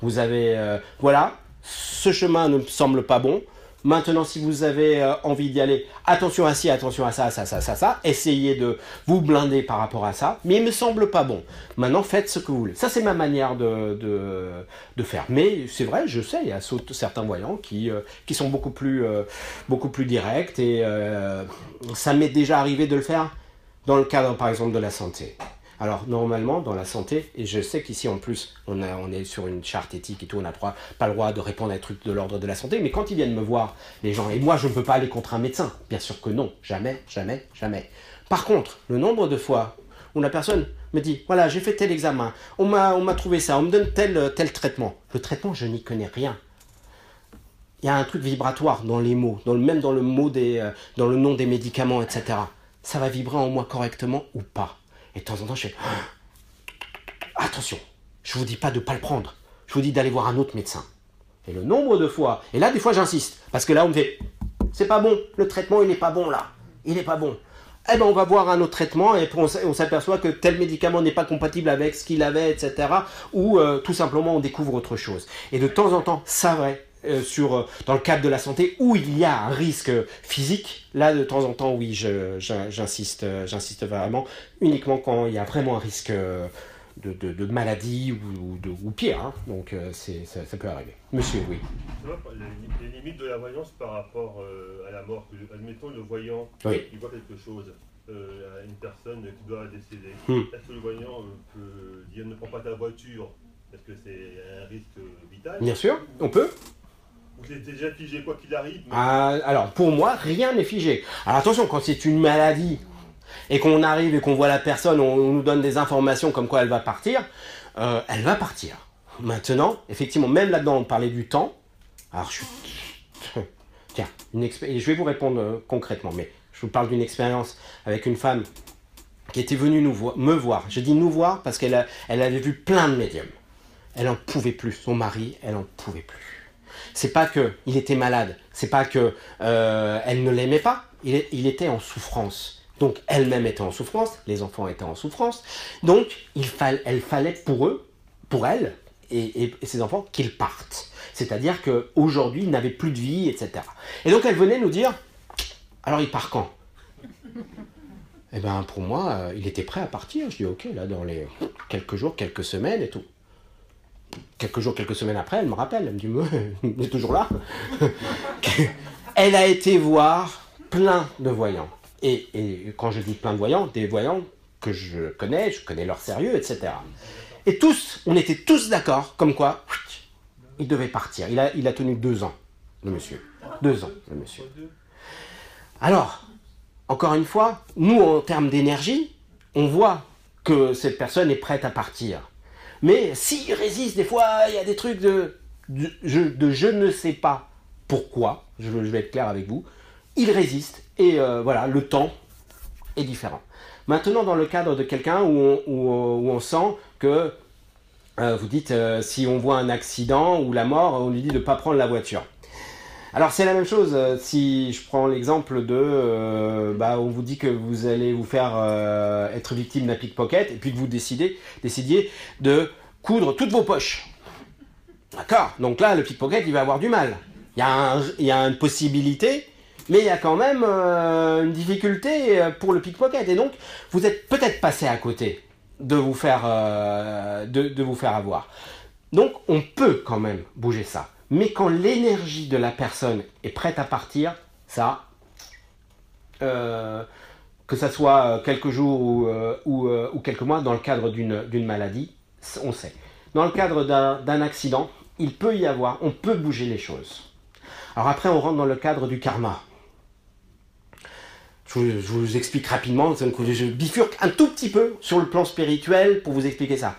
[SPEAKER 1] Vous avez voilà, ce chemin ne me semble pas bon. Maintenant, si vous avez envie d'y aller, attention à ci, attention à ça, ça. Essayez de vous blinder par rapport à ça. Mais il me semble pas bon. Maintenant, faites ce que vous voulez. Ça, c'est ma manière de faire. Mais c'est vrai, je sais, il y a certains voyants qui sont beaucoup plus directs. Et ça m'est déjà arrivé de le faire dans le cadre, par exemple, de la santé. Alors, normalement, dans la santé, et je sais qu'ici, en plus, on est sur une charte éthique et tout, on n'a pas le droit de répondre à des trucs de l'ordre de la santé, mais quand ils viennent me voir, les gens, et moi, je ne peux pas aller contre un médecin, bien sûr que non, jamais. Par contre, le nombre de fois où la personne me dit, voilà, j'ai fait tel examen, on m'a trouvé ça, on me donne tel traitement. Le traitement, je n'y connais rien. Il y a un truc vibratoire dans les mots, même dans le nom des médicaments, etc. Ça va vibrer en moi correctement ou pas. Et de temps en temps, je fais attention, je vous dis pas de pas le prendre, je vous dis d'aller voir un autre médecin. Et le nombre de fois, et là des fois j'insiste, parce que là on me fait c'est pas bon, le traitement il n'est pas bon là, il n'est pas bon. Eh ben on va voir un autre traitement et on s'aperçoit que tel médicament n'est pas compatible avec ce qu'il avait, etc. Ou tout simplement on découvre autre chose. Et de temps en temps, ça vrai. Dans le cadre de la santé où il y a un risque physique, là de temps en temps oui j'insiste vraiment uniquement quand il y a vraiment un risque de maladie ou pire, hein. Donc ça peut arriver. Monsieur, oui.
[SPEAKER 7] Les limites de la voyance par rapport à la mort. Admettons le voyant qui voit quelque chose à une personne qui doit décéder. Est-ce que le voyant peut dire ne prends pas ta voiture parce que c'est un risque vital?
[SPEAKER 1] Bien sûr, on peut.
[SPEAKER 7] Vous êtes déjà figé quoi qu'il arrive mais...
[SPEAKER 1] Alors pour moi, rien n'est figé. Alors attention, quand c'est une maladie et qu'on arrive et qu'on voit la personne, on nous donne des informations comme quoi elle va partir, elle va partir. Maintenant, effectivement, même là-dedans, on parlait du temps. Alors tiens, je vais vous répondre concrètement, mais je vous parle d'une expérience avec une femme qui était venue me voir. Je dis nous voir parce qu'elle avait vu plein de médiums. Elle n'en pouvait plus. Son mari, elle n'en pouvait plus. C'est pas qu'il était malade, c'est pas que elle ne l'aimait pas, il était en souffrance. Donc elle-même était en souffrance, les enfants étaient en souffrance. Donc elle fallait pour elle et ses enfants qu'ils partent. C'est-à-dire qu'aujourd'hui, ils n'avaient plus de vie, etc. Et donc elle venait nous dire, alors il part quand ? Eh bien pour moi, il était prêt à partir. Je dis ok, là dans les quelques jours, quelques semaines et tout. Quelques jours, quelques semaines après, elle me rappelle, elle me dit « il est toujours là ?» Elle a été voir plein de voyants. Et quand je dis plein de voyants, des voyants que je connais leur sérieux, etc. Et tous, on était tous d'accord, comme quoi, il devait partir. Il a tenu 2 ans, le monsieur. 2 ans, le monsieur. Alors, encore une fois, nous, en termes d'énergie, on voit que cette personne est prête à partir. Mais s'il résiste, des fois, il y a des trucs de je ne sais pas pourquoi, je vais être clair avec vous, il résiste et voilà, le temps est différent. Maintenant, dans le cadre de quelqu'un où on sent que, vous dites, si on voit un accident ou la mort, on lui dit de ne pas prendre la voiture. Alors c'est la même chose, si je prends l'exemple de, on vous dit que vous allez vous faire être victime d'un pickpocket et puis que vous décidiez de coudre toutes vos poches. D'accord ? Donc là, le pickpocket, il va avoir du mal. Il y a une possibilité Mais il y a quand même une difficulté pour le pickpocket. Et donc, vous êtes peut-être passé à côté de vous faire avoir. Donc, on peut quand même bouger ça. Mais quand l'énergie de la personne est prête à partir, ça, que ça soit quelques jours ou quelques mois, dans le cadre d'une maladie, on sait. Dans le cadre d'un accident, on peut bouger les choses. Alors après, on rentre dans le cadre du karma. Je vous explique rapidement, je bifurque un tout petit peu sur le plan spirituel pour vous expliquer ça.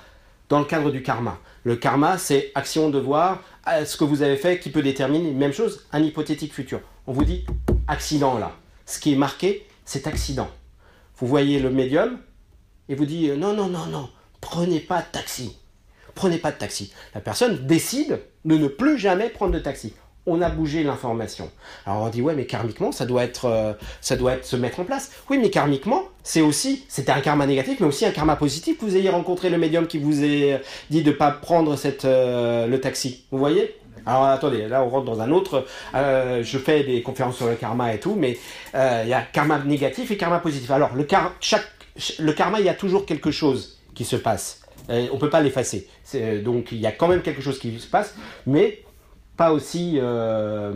[SPEAKER 1] Dans le cadre du karma. Le karma, c'est action, devoir, ce que vous avez fait qui peut déterminer, même chose, un hypothétique futur. On vous dit, accident là. Ce qui est marqué, c'est accident. Vous voyez le médium et vous dit, non, prenez pas de taxi. Prenez pas de taxi. La personne décide de ne plus jamais prendre de taxi. On a bougé l'information. Alors on dit, ouais, mais karmiquement, ça doit être se mettre en place. Oui, mais karmiquement, c'était un karma négatif, mais aussi un karma positif que vous ayez rencontré le médium qui vous ait dit de ne pas prendre le taxi. Vous voyez ? Alors attendez, là on rentre dans un autre... je fais des conférences sur le karma et tout, mais il y a karma négatif et karma positif. Alors le karma, il y a toujours quelque chose qui se passe. On ne peut pas l'effacer. Donc il y a quand même quelque chose qui se passe, mais pas aussi... la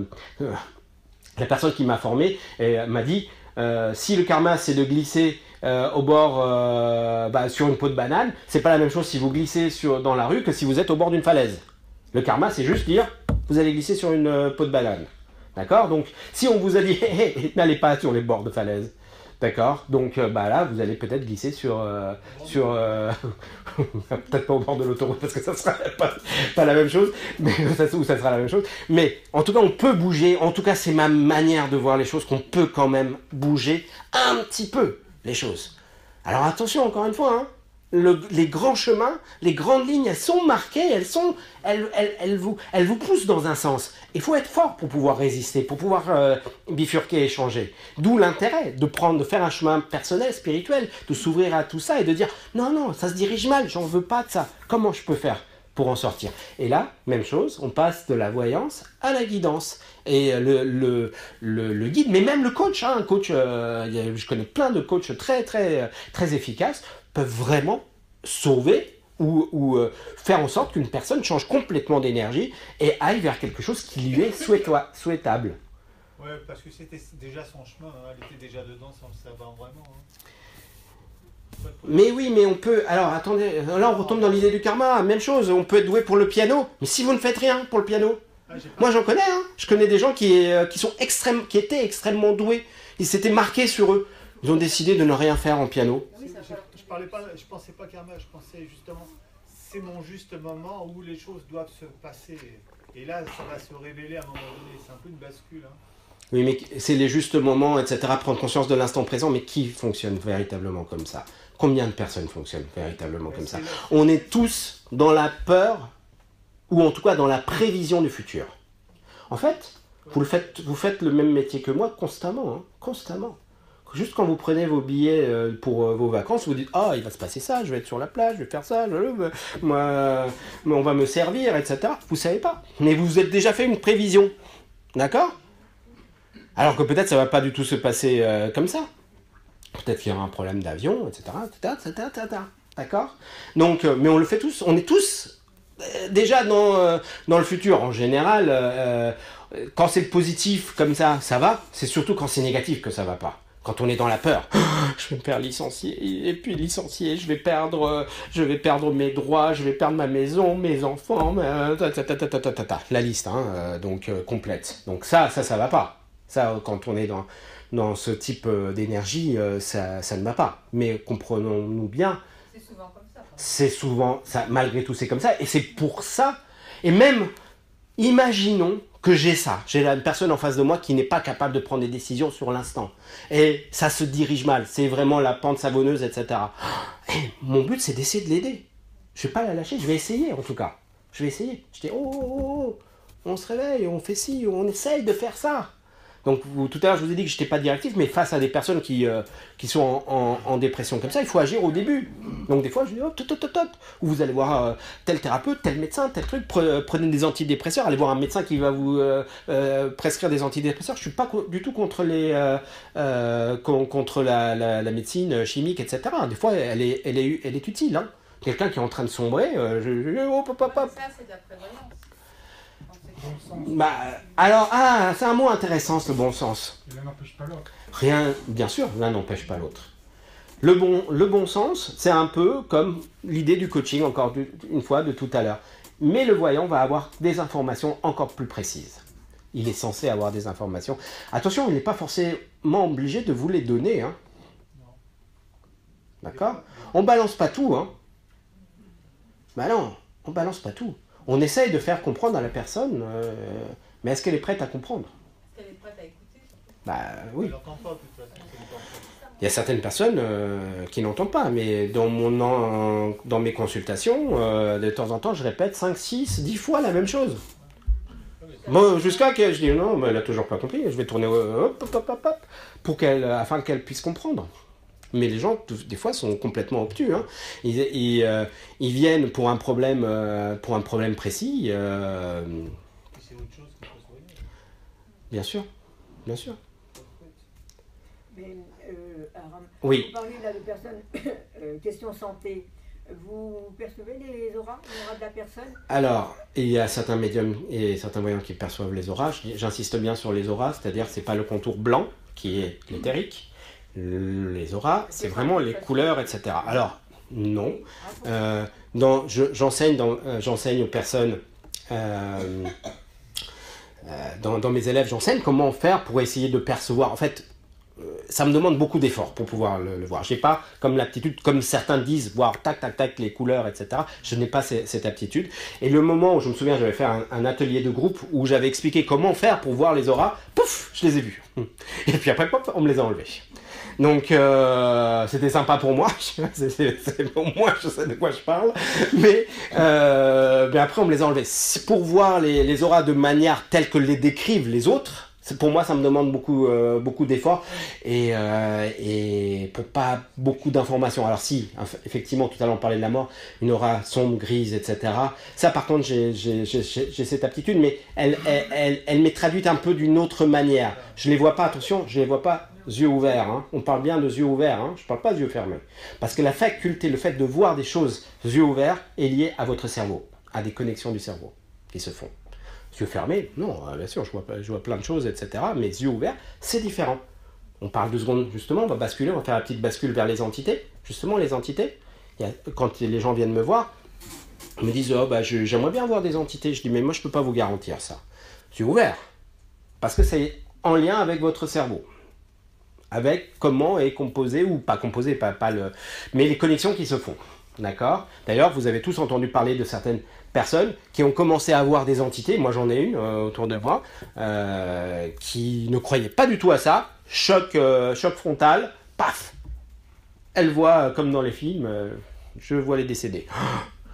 [SPEAKER 1] personne qui m'a formé m'a dit, si le karma c'est de glisser au bord sur une peau de banane, c'est pas la même chose si vous glissez dans la rue que si vous êtes au bord d'une falaise. Le karma, c'est juste dire, vous allez glisser sur une peau de banane. D'accord ? Donc, si on vous a dit, n'allez pas sur les bords de falaise. D'accord ? Donc, là, vous allez peut-être glisser sur peut-être pas au bord de l'autoroute, parce que ça sera pas la même chose, mais ça sera la même chose. Mais, en tout cas, on peut bouger. En tout cas, c'est ma manière de voir les choses, qu'on peut quand même bouger un petit peu les choses. Alors, attention, encore une fois, hein. Les grands chemins, les grandes lignes, elles sont marquées, elles vous poussent dans un sens. Il faut être fort pour pouvoir résister, pour pouvoir bifurquer et changer. D'où l'intérêt de faire un chemin personnel, spirituel, de s'ouvrir à tout ça et de dire non, ça se dirige mal, j'en veux pas de ça. Comment je peux faire pour en sortir? Et là, même chose, on passe de la voyance à la guidance. Et le guide, mais même le coach, hein, je connais plein de coachs très, très, très efficaces, peuvent vraiment sauver ou faire en sorte qu'une personne change complètement d'énergie et aille vers quelque chose qui lui est souhaitable.
[SPEAKER 2] Ouais, parce que c'était déjà son chemin, hein. Elle était déjà dedans sans le savoir vraiment. Hein.
[SPEAKER 1] Mais oui, mais on peut... Alors, attendez, là on retombe dans l'idée du karma, même chose, on peut être doué pour le piano, mais si vous ne faites rien pour le piano... Moi j'en connais, hein. Je connais des gens qui étaient extrêmement doués, ils s'étaient marqués sur eux, ils ont décidé de ne rien faire en piano.
[SPEAKER 2] Je pensais pas karma, je pensais justement, c'est mon juste moment où les choses doivent se passer. Et là, ça va se révéler à un moment donné. C'est un peu une bascule. Hein.
[SPEAKER 1] Oui, mais c'est les justes moments, etc. Prendre conscience de l'instant présent. Mais qui fonctionne véritablement comme ça? Combien de personnes fonctionnent véritablement comme ça? On est tous dans la peur, ou en tout cas dans la prévision du futur. En fait, vous faites le même métier que moi constamment. Hein, constamment. Juste quand vous prenez vos billets pour vos vacances, vous dites « Ah, il va se passer ça, je vais être sur la plage, je vais faire ça, on va me servir, etc. » Vous ne savez pas. Mais vous vous êtes déjà fait une prévision. D'accord? Alors que peut-être ça ne va pas du tout se passer comme ça. Peut-être qu'il y aura un problème d'avion, etc. D'accord? Donc, mais on le fait tous. On est tous déjà dans le futur. En général, quand c'est positif comme ça va. C'est surtout quand c'est négatif que ça ne va pas. Quand on est dans la peur, je vais me faire licencier, et puis licencier, je vais perdre mes droits, je vais perdre ma maison, mes enfants, la liste, hein, donc complète. Donc ça va pas. Ça, quand on est dans ce type d'énergie, ça ne va pas. Mais comprenons-nous bien,
[SPEAKER 3] c'est souvent comme ça.
[SPEAKER 1] C'est souvent ça, malgré tout, c'est comme ça, et c'est pour ça. Et même, imaginons que j'ai une personne en face de moi qui n'est pas capable de prendre des décisions sur l'instant. Et ça se dirige mal, c'est vraiment la pente savonneuse, etc. Et mon but, c'est d'essayer de l'aider. Je ne vais pas la lâcher, je vais essayer en tout cas. Je vais essayer. Je dis, on se réveille, on fait ci, on essaye de faire ça. Donc tout à l'heure je vous ai dit que je n'étais pas directif, mais face à des personnes qui sont en dépression comme ça, il faut agir au début. Donc des fois je dis ou vous allez voir tel thérapeute, tel médecin, tel truc, prenez des antidépresseurs, allez voir un médecin qui va vous prescrire des antidépresseurs. Je ne suis pas du tout contre contre la médecine chimique, etc. Des fois elle est utile. Hein. Quelqu'un qui est en train de sombrer,
[SPEAKER 3] Ça, c'est de la prévoyance.
[SPEAKER 1] Alors, c'est un mot intéressant, le bon sens.
[SPEAKER 4] L'un n'empêche pas l'autre.
[SPEAKER 1] Rien, bien sûr, l'un n'empêche pas l'autre. Le bon sens, c'est un peu comme l'idée du coaching, encore une fois, de tout à l'heure. Mais le voyant va avoir des informations encore plus précises. Il est censé avoir des informations. Attention, il n'est pas forcément obligé de vous les donner. Hein. D'accord ? On balance pas tout. Hein. Non, on balance pas tout. On essaye de faire comprendre à la personne, mais est-ce qu'elle est prête à comprendre ?
[SPEAKER 3] Est-ce qu'elle est prête à écouter ?
[SPEAKER 1] Oui.
[SPEAKER 2] Elle n'entend pas, de toute façon.
[SPEAKER 1] Il y a certaines personnes qui n'entendent pas, mais dans mes consultations, de temps en temps, je répète 5, 6, 10 fois la même chose. Bon, jusqu'à que je dis non, mais elle n'a toujours pas compris, je vais tourner afin qu'elle puisse comprendre. Mais les gens, des fois, sont complètement obtus. Hein. Ils viennent pour un problème précis.
[SPEAKER 2] C'est autre chose qu'il faut soigner.
[SPEAKER 1] Bien sûr, bien sûr.
[SPEAKER 8] Mais, Aram,
[SPEAKER 1] Oui.
[SPEAKER 8] vous parlez là de personnes, question santé. Vous percevez les auras de la personne ?
[SPEAKER 1] Alors, il y a certains médiums et certains voyants qui perçoivent les auras. J'insiste bien sur les auras, c'est-à-dire c'est pas le contour blanc qui est l'éthérique. Les auras, c'est vraiment les couleurs, etc. Alors, non. J'enseigne aux personnes, dans mes élèves, j'enseigne comment faire pour essayer de percevoir. En fait, ça me demande beaucoup d'efforts pour pouvoir le voir. Je n'ai pas comme l'aptitude, comme certains disent, voir tac, tac, tac, les couleurs, etc. Je n'ai pas cette aptitude. Et le moment où je me souviens, j'avais fait un atelier de groupe où j'avais expliqué comment faire pour voir les auras, pouf, je les ai vus. Et puis après, pop, on me les a enlevés. Donc, c'était sympa pour moi, pour moi, je sais de quoi je parle, mais après on me les a enlevés. Pour voir les auras de manière telle que les décrivent les autres, pour moi ça me demande beaucoup d'efforts et pour pas beaucoup d'informations. Alors si, effectivement, tout à l'heure on parlait de la mort, une aura sombre, grise, etc. Ça par contre j'ai cette aptitude, mais elle m'est traduite un peu d'une autre manière. Je les vois pas, attention, je les vois pas yeux ouverts, hein. On parle bien de yeux ouverts, hein. Je ne parle pas de yeux fermés. Parce que la faculté, le fait de voir des choses yeux ouverts est lié à votre cerveau, à des connexions du cerveau qui se font. Yeux fermés, non, bien sûr, je vois plein de choses, etc. Mais yeux ouverts, c'est différent. On parle 2 secondes, justement, on va basculer, on va faire la petite bascule vers les entités. Justement, les entités, quand les gens viennent me voir, ils me disent j'aimerais bien voir des entités. Je dis mais moi je ne peux pas vous garantir ça. Yeux ouverts. Parce que c'est en lien avec votre cerveau. Avec comment est composé ou pas composé, mais les connexions qui se font. D'accord ? D'ailleurs, vous avez tous entendu parler de certaines personnes qui ont commencé à voir des entités, moi j'en ai une autour de moi, qui ne croyaient pas du tout à ça, choc frontal, paf ! Elle voit, comme dans les films, je vois les décédés.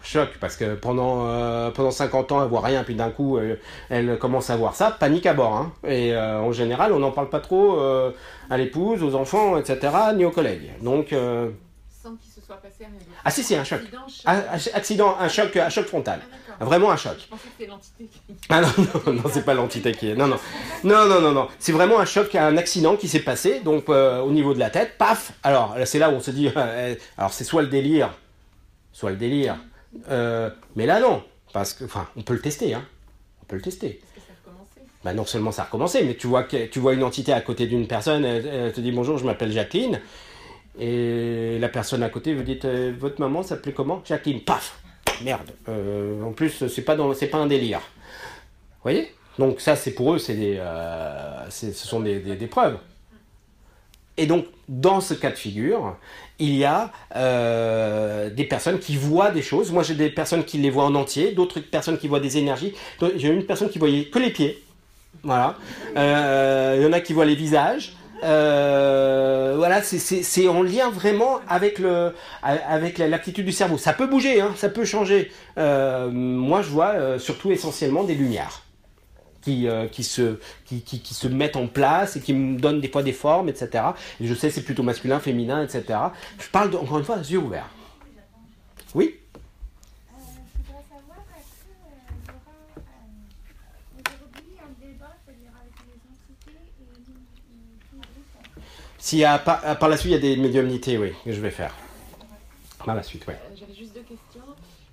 [SPEAKER 1] Choc, parce que pendant 50 ans, elle voit rien, puis d'un coup, elle commence à voir ça, panique à bord. Hein. Et en général, on n'en parle pas trop à l'épouse, aux enfants, etc., ni aux collègues. Donc,
[SPEAKER 6] sans qu'il se soit passé rien.
[SPEAKER 1] Ah si, un choc. Accident, un choc frontal. Vraiment un choc.
[SPEAKER 6] Je pensais que c'était l'entité qui...
[SPEAKER 1] Ah non, c'est pas l'entité qui est... Non. C'est vraiment un choc, un accident qui s'est passé, donc au niveau de la tête, paf. Alors, c'est là où on se dit... alors, c'est soit le délire, mais là, non. Parce que, on peut le tester, hein. On peut le tester.
[SPEAKER 6] Est-ce que ça a recommencé ?
[SPEAKER 1] Non seulement ça a recommencé, mais tu vois une entité à côté d'une personne, elle te dit « Bonjour, je m'appelle Jacqueline ». Et la personne à côté vous dit votre maman s'appelait comment ? Jacqueline. Paf. Merde. En plus c'est pas un délire. Vous voyez ? Donc ça c'est pour eux ce sont des preuves. Et donc dans ce cas de figure, il y a des personnes qui voient des choses. Moi j'ai des personnes qui les voient en entier, d'autres personnes qui voient des énergies. J'ai une personne qui voyait que les pieds. Voilà. Il y en a qui voient les visages. Voilà, c'est en lien vraiment avec l'aptitude du cerveau. Ça peut bouger, hein, ça peut changer. Moi, je vois surtout essentiellement des lumières. qui se mettent en place et qui me donnent des fois des formes, etc. Et je sais c'est plutôt masculin, féminin, etc. Je parle encore une fois les yeux ouverts. Oui.
[SPEAKER 9] Je voudrais savoir, est-ce qu'il y aura aujourd'hui un débat, c'est-à-dire avec les entités et tout le groupe?
[SPEAKER 1] S'il y a par la suite il y a des médiumnités, oui, que je vais faire. Par la suite, oui.
[SPEAKER 6] J'avais juste 2 questions.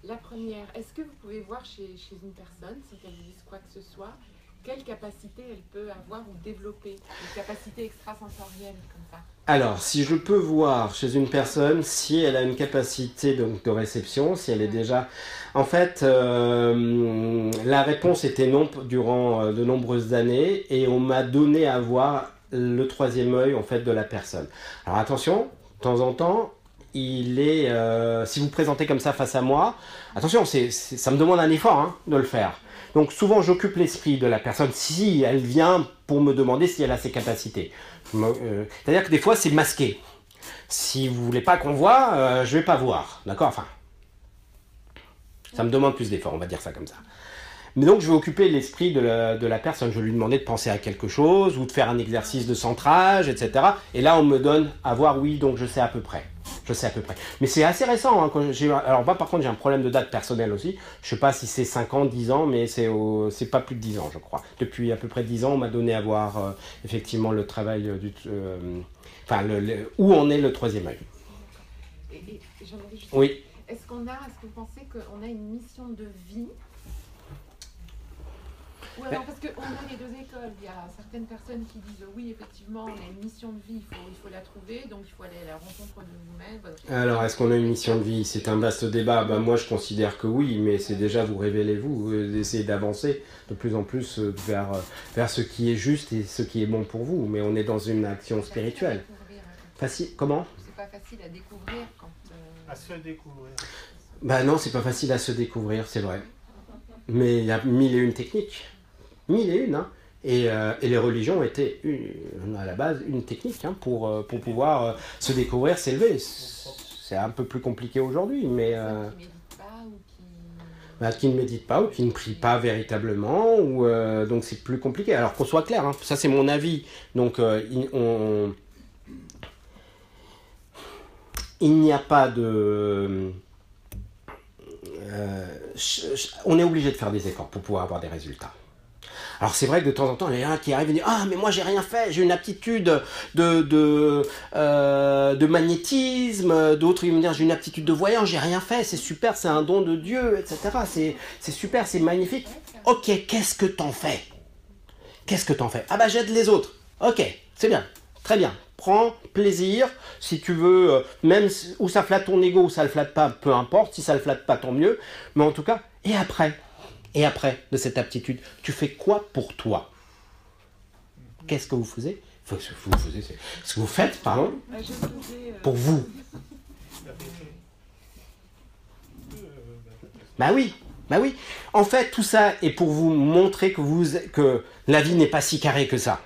[SPEAKER 6] La première, est-ce que vous pouvez voir chez une personne, sans qu'elle vous dise quoi que ce soit, quelle capacité elle peut avoir ou développer, une capacité extrasensorielle comme ça?
[SPEAKER 1] Alors, si je peux voir chez une personne si elle a une capacité de réception, si elle est déjà... En fait, la réponse était non durant de nombreuses années et on m'a donné à voir le 3e œil en fait, de la personne. Alors attention, de temps en temps, il est... si vous présentez comme ça face à moi, attention, ça me demande un effort hein, de le faire. Donc souvent j'occupe l'esprit de la personne si elle vient pour me demander si elle a ses capacités. C'est-à-dire que des fois c'est masqué. Si vous voulez pas qu'on voit, je vais pas voir. D'accord ? Enfin, ça me demande plus d'efforts, on va dire ça comme ça. Mais donc je vais occuper l'esprit de la personne. Je vais lui demander de penser à quelque chose ou de faire un exercice de centrage, etc. Et là on me donne à voir, oui, donc je sais à peu près. Je sais à peu près. Mais c'est assez récent. Hein, alors moi par contre j'ai un problème de date personnelle aussi. Je sais pas si c'est 5 ans, 10 ans, mais c'est pas plus de 10 ans je crois. Depuis à peu près 10 ans on m'a donné à voir effectivement le travail où en est le 3e œil.
[SPEAKER 6] Et j'aimerais juste...
[SPEAKER 1] Oui.
[SPEAKER 6] Est-ce que vous pensez qu'on a une mission de vie? Ou alors, parce qu'on a les 2 écoles, il y a certaines personnes qui disent oui, effectivement, on a une mission de vie, il faut la trouver, donc il faut aller à la rencontre de vous-même.
[SPEAKER 1] Alors, est-ce qu'on a une mission de vie? C'est un vaste débat. Moi, je considère que oui, mais c'est déjà vous révélez vous, essayez d'avancer de plus en plus vers ce qui est juste et ce qui est bon pour vous. Mais on est dans une action spirituelle. Facile? Comment?
[SPEAKER 6] C'est pas facile à découvrir quand...
[SPEAKER 2] À se découvrir.
[SPEAKER 1] Non, c'est pas facile à se découvrir, c'est vrai. Mais il y a 1001 techniques. 1001, hein. Et les religions étaient à la base une technique hein, pour pouvoir se découvrir, s'élever. C'est un peu plus compliqué aujourd'hui, mais qui ne méditent pas ou qui ne prient pas véritablement, donc c'est plus compliqué. Alors qu'on soit clair, hein, ça c'est mon avis. Donc il n'y a pas de... on est obligé de faire des efforts pour pouvoir avoir des résultats. Alors c'est vrai que de temps en temps, il y en a qui arrivent et disent « Ah, mais moi j'ai rien fait, j'ai une aptitude de magnétisme », d'autres ils vont me dire « J'ai une aptitude de voyant, j'ai rien fait, c'est super, c'est un don de Dieu, etc. C'est super, c'est magnifique. » Ok, qu'est-ce que t'en fais? Qu'est-ce que t'en fais? Ah j'aide les autres. Ok, c'est bien, très bien. Prends plaisir, si tu veux, même où ça flatte ton ego ou ça le flatte pas, peu importe, si ça le flatte pas, tant mieux. Mais en tout cas, et après de cette aptitude, tu fais quoi pour toi? Qu'est-ce que vous faisiez? Ce que vous faites, pardon, pour vous. Oui. En fait, tout ça est pour vous montrer que la vie n'est pas si carrée que ça.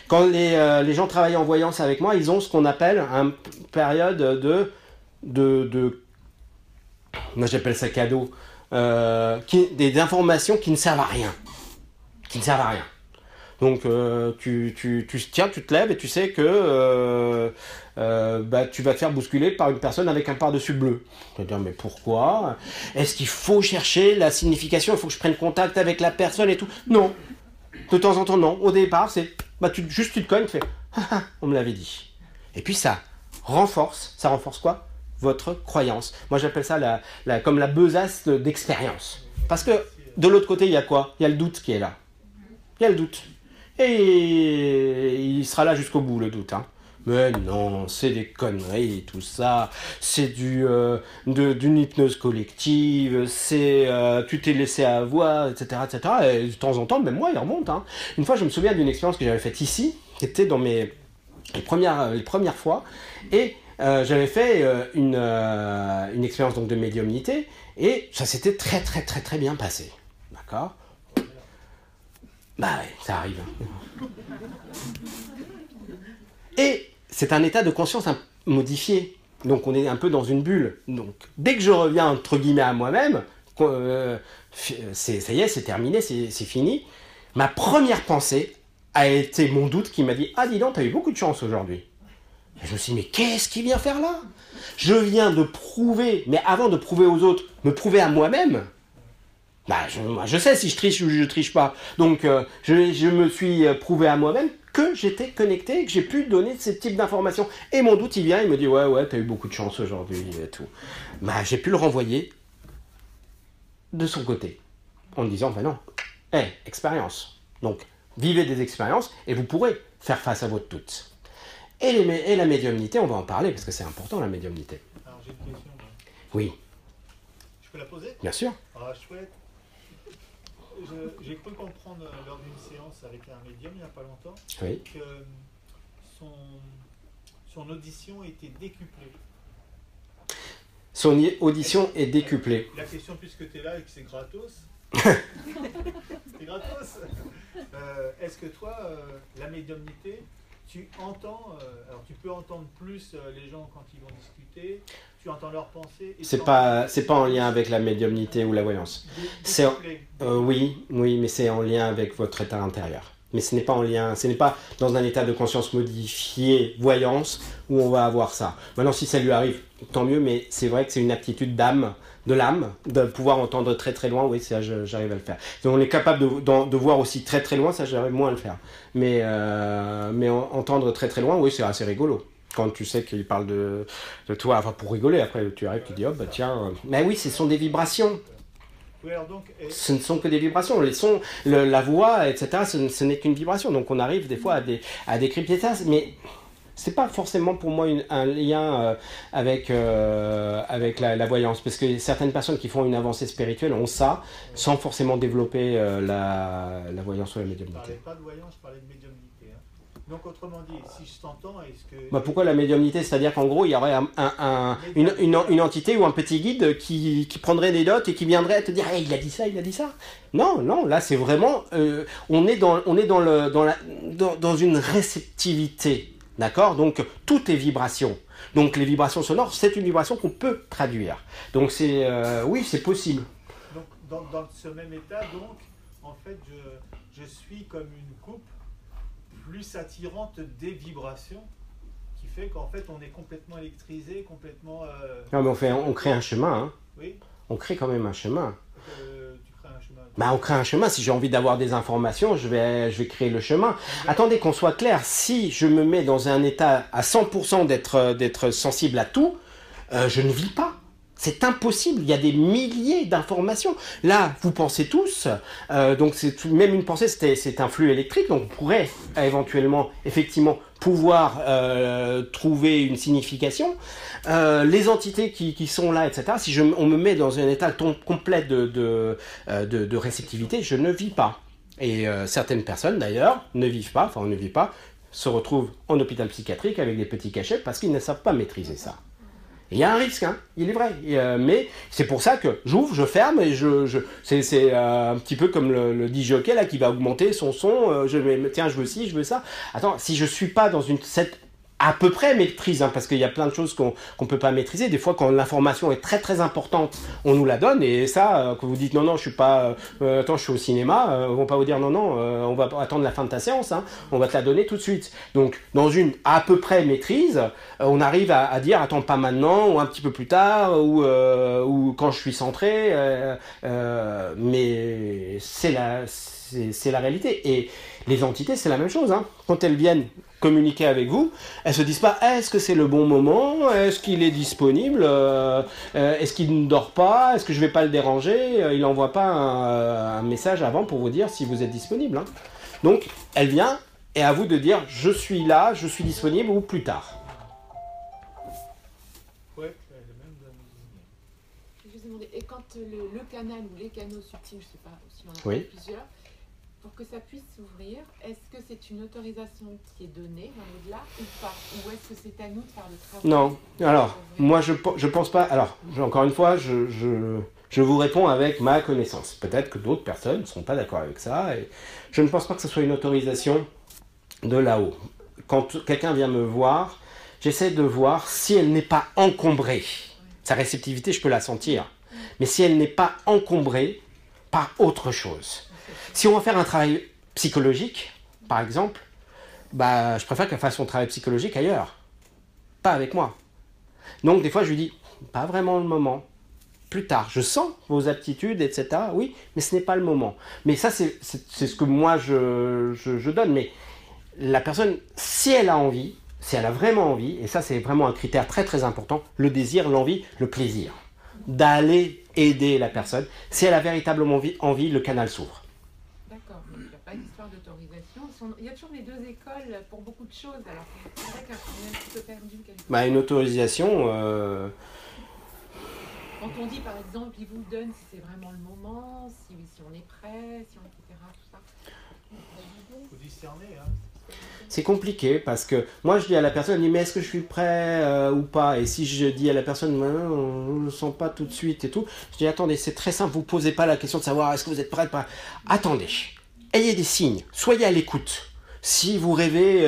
[SPEAKER 1] Quand les gens travaillent en voyance avec moi, ils ont ce qu'on appelle une période moi j'appelle ça cadeau, des informations qui ne servent à rien. Donc tu te lèves et tu sais que tu vas te faire bousculer par une personne avec un par-dessus bleu. Tu vas te dire mais pourquoi? Est-ce qu'il faut chercher la signification? Il faut que je prenne contact avec la personne et tout? Non. De temps en temps non. Au départ c'est tu te cognes, tu fais on me l'avait dit. Et puis ça renforce quoi? Votre croyance. Moi j'appelle ça comme la besace d'expérience. Parce que de l'autre côté il y a quoi? Il y a le doute qui est là. Il y a le doute. Et il sera là jusqu'au bout le doute. Hein. Mais non, c'est des conneries, tout ça. C'est d'une hypnose collective. Tu t'es laissé avoir, etc., etc. Et de temps en temps, même moi, il remonte. Hein. Une fois, je me souviens d'une expérience que j'avais faite ici, qui était dans les premières fois. Et j'avais fait une expérience donc, de médiumnité. Et ça s'était très, très, très, très bien passé. D'accord ? Ça arrive. Et c'est un état de conscience modifié. Donc on est un peu dans une bulle. Donc dès que je reviens entre guillemets à moi-même, ça y est, c'est terminé, c'est fini. Ma première pensée a été mon doute qui m'a dit « Ah, dis donc, t'as eu beaucoup de chance aujourd'hui. » Je me suis dit « Mais qu'est-ce qu'il vient faire là ? Je viens de prouver, mais avant de prouver aux autres, me prouver à moi-même. » Je sais si je triche ou je triche pas. Donc, je me suis prouvé à moi-même que j'étais connecté, que j'ai pu donner ce type d'informations. Et mon doute, il vient, il me dit « Ouais, t'as eu beaucoup de chance aujourd'hui et tout. » J'ai pu le renvoyer de son côté, en me disant « non, expérience. Donc, vivez des expériences et vous pourrez faire face à votre doute. » Et la médiumnité, on va en parler, parce que c'est important, la médiumnité.
[SPEAKER 2] Alors, j'ai une question.
[SPEAKER 1] Oui.
[SPEAKER 2] Je peux la poser ?
[SPEAKER 1] Bien sûr.
[SPEAKER 2] Ah, chouette. J'ai cru comprendre lors d'une séance avec un médium il n'y a pas longtemps que son audition était décuplée.
[SPEAKER 1] Son audition est décuplée.
[SPEAKER 2] La question, puisque tu es là et que c'est gratos, c'est gratos. Est-ce que toi, la médiumnité, tu entends, alors tu peux entendre plus les gens quand ils vont discuter, tu entends leurs pensées.
[SPEAKER 1] C'est pas en lien avec la médiumnité ou la voyance. Oui, mais c'est en lien avec votre état intérieur. Mais ce n'est pas en lien, ce n'est pas dans un état de conscience modifié, voyance, où on va avoir ça. Maintenant, si ça lui arrive, tant mieux, mais c'est vrai que c'est une aptitude de l'âme, de pouvoir entendre très très loin, oui, ça j'arrive à le faire. Donc on est capable de voir aussi très très loin, ça j'arrive moins à le faire. Mais entendre très très loin, oui, c'est assez rigolo. Quand tu sais qu'il parle de toi, enfin pour rigoler, après tu arrives, tu dis, oh bah tiens, mais oui, ce sont des vibrations.
[SPEAKER 2] Oui, alors donc,
[SPEAKER 1] ce ne sont que des vibrations, les sons, la voix, etc., ce n'est qu'une vibration. Donc on arrive des fois à décrypter ça, mais c'est pas forcément pour moi un lien avec la voyance, parce que certaines personnes qui font une avancée spirituelle ont ça, sans forcément développer la voyance ou la médiumnité.
[SPEAKER 2] Je ne parlais pas de voyance, je parlais de médiumnité. Donc autrement dit, si je t'entends, est-ce que...
[SPEAKER 1] Pourquoi la médiumnité ? C'est-à-dire qu'en gros, il y aurait une entité ou un petit guide qui prendrait des notes et qui viendrait te dire hey, il a dit ça. Non, là c'est vraiment... on est dans une réceptivité, d'accord ? Donc tout est vibration. Donc les vibrations sonores, c'est une vibration qu'on peut traduire. Donc oui, c'est possible.
[SPEAKER 2] Donc dans ce même état, donc, en fait, je suis comme une coupe plus attirante des vibrations, qui fait qu'en fait on est complètement électrisé, complètement...
[SPEAKER 1] Non mais on crée un chemin, hein.
[SPEAKER 2] Oui.
[SPEAKER 1] On crée quand même un chemin.
[SPEAKER 2] Tu crées un chemin.
[SPEAKER 1] On crée un chemin, si j'ai envie d'avoir des informations, je vais créer le chemin. Attendez qu'on soit clair, si je me mets dans un état à 100% d'être sensible à tout, je ne vis pas. C'est impossible, il y a des milliers d'informations. Là, vous pensez tous, donc même une pensée, c'est un flux électrique, donc on pourrait éventuellement, effectivement, pouvoir trouver une signification. Les entités qui sont là, etc., si on me met dans un état complet de réceptivité, je ne vis pas. Et certaines personnes, d'ailleurs, ne vit pas, se retrouvent en hôpital psychiatrique avec des petits cachets parce qu'ils ne savent pas maîtriser ça. Il y a un risque, hein, il est vrai. Mais c'est pour ça que j'ouvre, je ferme et c'est un petit peu comme le DJ là qui va augmenter son son. Tiens, je veux ci, je veux ça. Attends, si je suis pas dans cette à peu près maîtrise, hein, parce qu'il y a plein de choses qu'on peut pas maîtriser. Des fois, quand l'information est très très importante, on nous la donne, et ça, quand vous dites non, je suis pas, attends, je suis au cinéma, ils vont pas vous dire non, on va attendre la fin de ta séance, hein, on va te la donner tout de suite. Donc, dans une à peu près maîtrise, on arrive à dire attends, pas maintenant, ou un petit peu plus tard, ou quand je suis centré, mais c'est la réalité. Et les entités, c'est la même chose, hein. Quand elles viennent communiquer avec vous, elles se disent pas est-ce que c'est le bon moment, est-ce qu'il est disponible, est-ce qu'il ne dort pas, est-ce que je vais pas le déranger, il n'envoie pas un message avant pour vous dire si vous êtes disponible, hein. Donc elle vient et à vous de dire je suis là, je suis disponible ou plus tard.
[SPEAKER 2] Ouais,
[SPEAKER 6] je vous ai demandé, et quand le canal ou les canaux subtils, je sais pas si on en a plusieurs, pour que ça puisse s'ouvrir, est-ce que c'est une autorisation qui est donnée dans l'au-delà ou pas? Ou est-ce que c'est à nous de faire le travail?
[SPEAKER 1] Non, alors, moi je pense pas, alors, encore une fois, je vous réponds avec ma connaissance. Peut-être que d'autres personnes ne seront pas d'accord avec ça, et je ne pense pas que ce soit une autorisation de là-haut. Quand quelqu'un vient me voir, j'essaie de voir si elle n'est pas encombrée. Sa réceptivité, je peux la sentir. mais si elle n'est pas encombrée par autre chose. Si on va faire un travail psychologique, par exemple, je préfère qu'elle fasse son travail psychologique ailleurs, pas avec moi. Donc des fois je lui dis, pas vraiment le moment, plus tard, je sens vos aptitudes, etc. Oui, mais ce n'est pas le moment. Mais ça c'est ce que moi je donne, mais la personne, si elle a envie, si elle a vraiment envie, et ça c'est vraiment un critère très très important, le désir, l'envie, le plaisir, d'aller aider la personne, si elle a véritablement envie, le canal s'ouvre.
[SPEAKER 6] D'accord, donc il n'y a pas d'histoire d'autorisation. Il y a toujours les deux écoles pour beaucoup de choses, alors c'est vrai qu'on est un petit peu perdu quelque part.
[SPEAKER 1] Une autorisation...
[SPEAKER 6] Quand on dit par exemple, il vous le donne si c'est vraiment le moment, si on est prêt, si on etc. Tout ça.
[SPEAKER 2] Il faut discerner, hein.
[SPEAKER 1] C'est compliqué parce que moi je dis à la personne, mais est-ce que je suis prêt ou pas? Et si je dis à la personne, on ne le sent pas tout de suite et tout, je dis attendez, c'est très simple, vous ne posez pas la question de savoir est-ce que vous êtes prêt ou pas. Attendez, ayez des signes, soyez à l'écoute. Si vous rêvez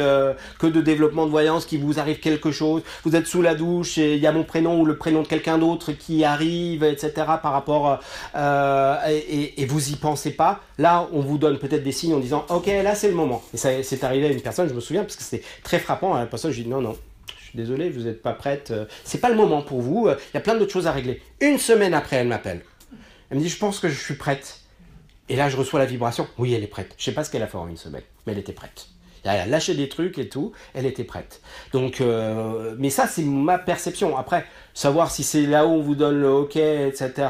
[SPEAKER 1] que de développement de voyance, qu'il vous arrive quelque chose, vous êtes sous la douche et il y a mon prénom ou le prénom de quelqu'un d'autre qui arrive, etc. par rapport et vous y pensez pas, là on vous donne peut-être des signes en disant ok, là c'est le moment. Et ça c'est arrivé à une personne, je me souviens, parce que c'était très frappant. À la personne, je dis non, je suis désolé, vous n'êtes pas prête, c'est pas le moment pour vous, il y a plein d'autres choses à régler. Une semaine après, elle m'appelle. Elle me dit je pense que je suis prête. Et là, je reçois la vibration. Oui, elle est prête. Je ne sais pas ce qu'elle a fait en une semaine, mais elle était prête. Elle a lâché des trucs et tout, elle était prête. Donc, mais ça, c'est ma perception. Après, savoir si c'est là où on vous donne le OK, etc.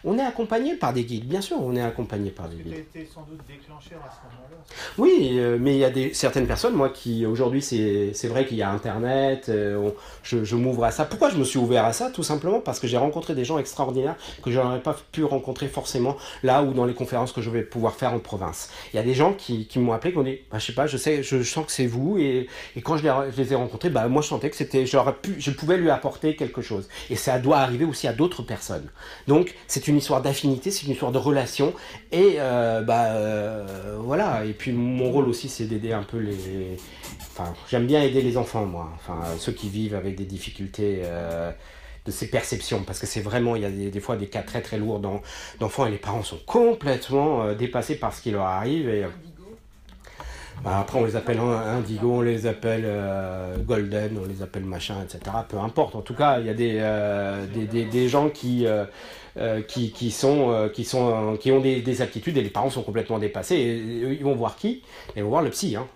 [SPEAKER 1] On est accompagné par des guides, bien sûr, on est accompagné par des guides.
[SPEAKER 2] Tu as été sans doute déclencheur à ce moment-là.
[SPEAKER 1] Oui, mais il y a certaines personnes, moi, qui aujourd'hui, c'est vrai qu'il y a Internet, je m'ouvre à ça. Pourquoi je me suis ouvert à ça? Tout simplement parce que j'ai rencontré des gens extraordinaires que je n'aurais pas pu rencontrer forcément là ou dans les conférences que je vais pouvoir faire en province. Il y a des gens qui m'ont appelé, qui m'ont dit, je sais pas, je sens que c'est vous, et quand je les ai rencontrés, moi je sentais que je pouvais lui apporter quelque chose. Et ça doit arriver aussi à d'autres personnes. Donc c'est une histoire d'affinité, c'est une histoire de relation, et voilà. Et puis mon rôle aussi, c'est d'aider un peu j'aime bien aider les enfants, moi, ceux qui vivent avec des difficultés de ces perceptions, parce que c'est vraiment, il y a des fois des cas très très lourds d'enfants, et les parents sont complètement dépassés par ce qui leur arrive, et après on les appelle indigo, on les appelle golden, on les appelle machin, etc. Peu importe, en tout cas il y a des gens qui ont des aptitudes, et les parents sont complètement dépassés, et ils vont voir qui? Ils vont voir le psy, hein.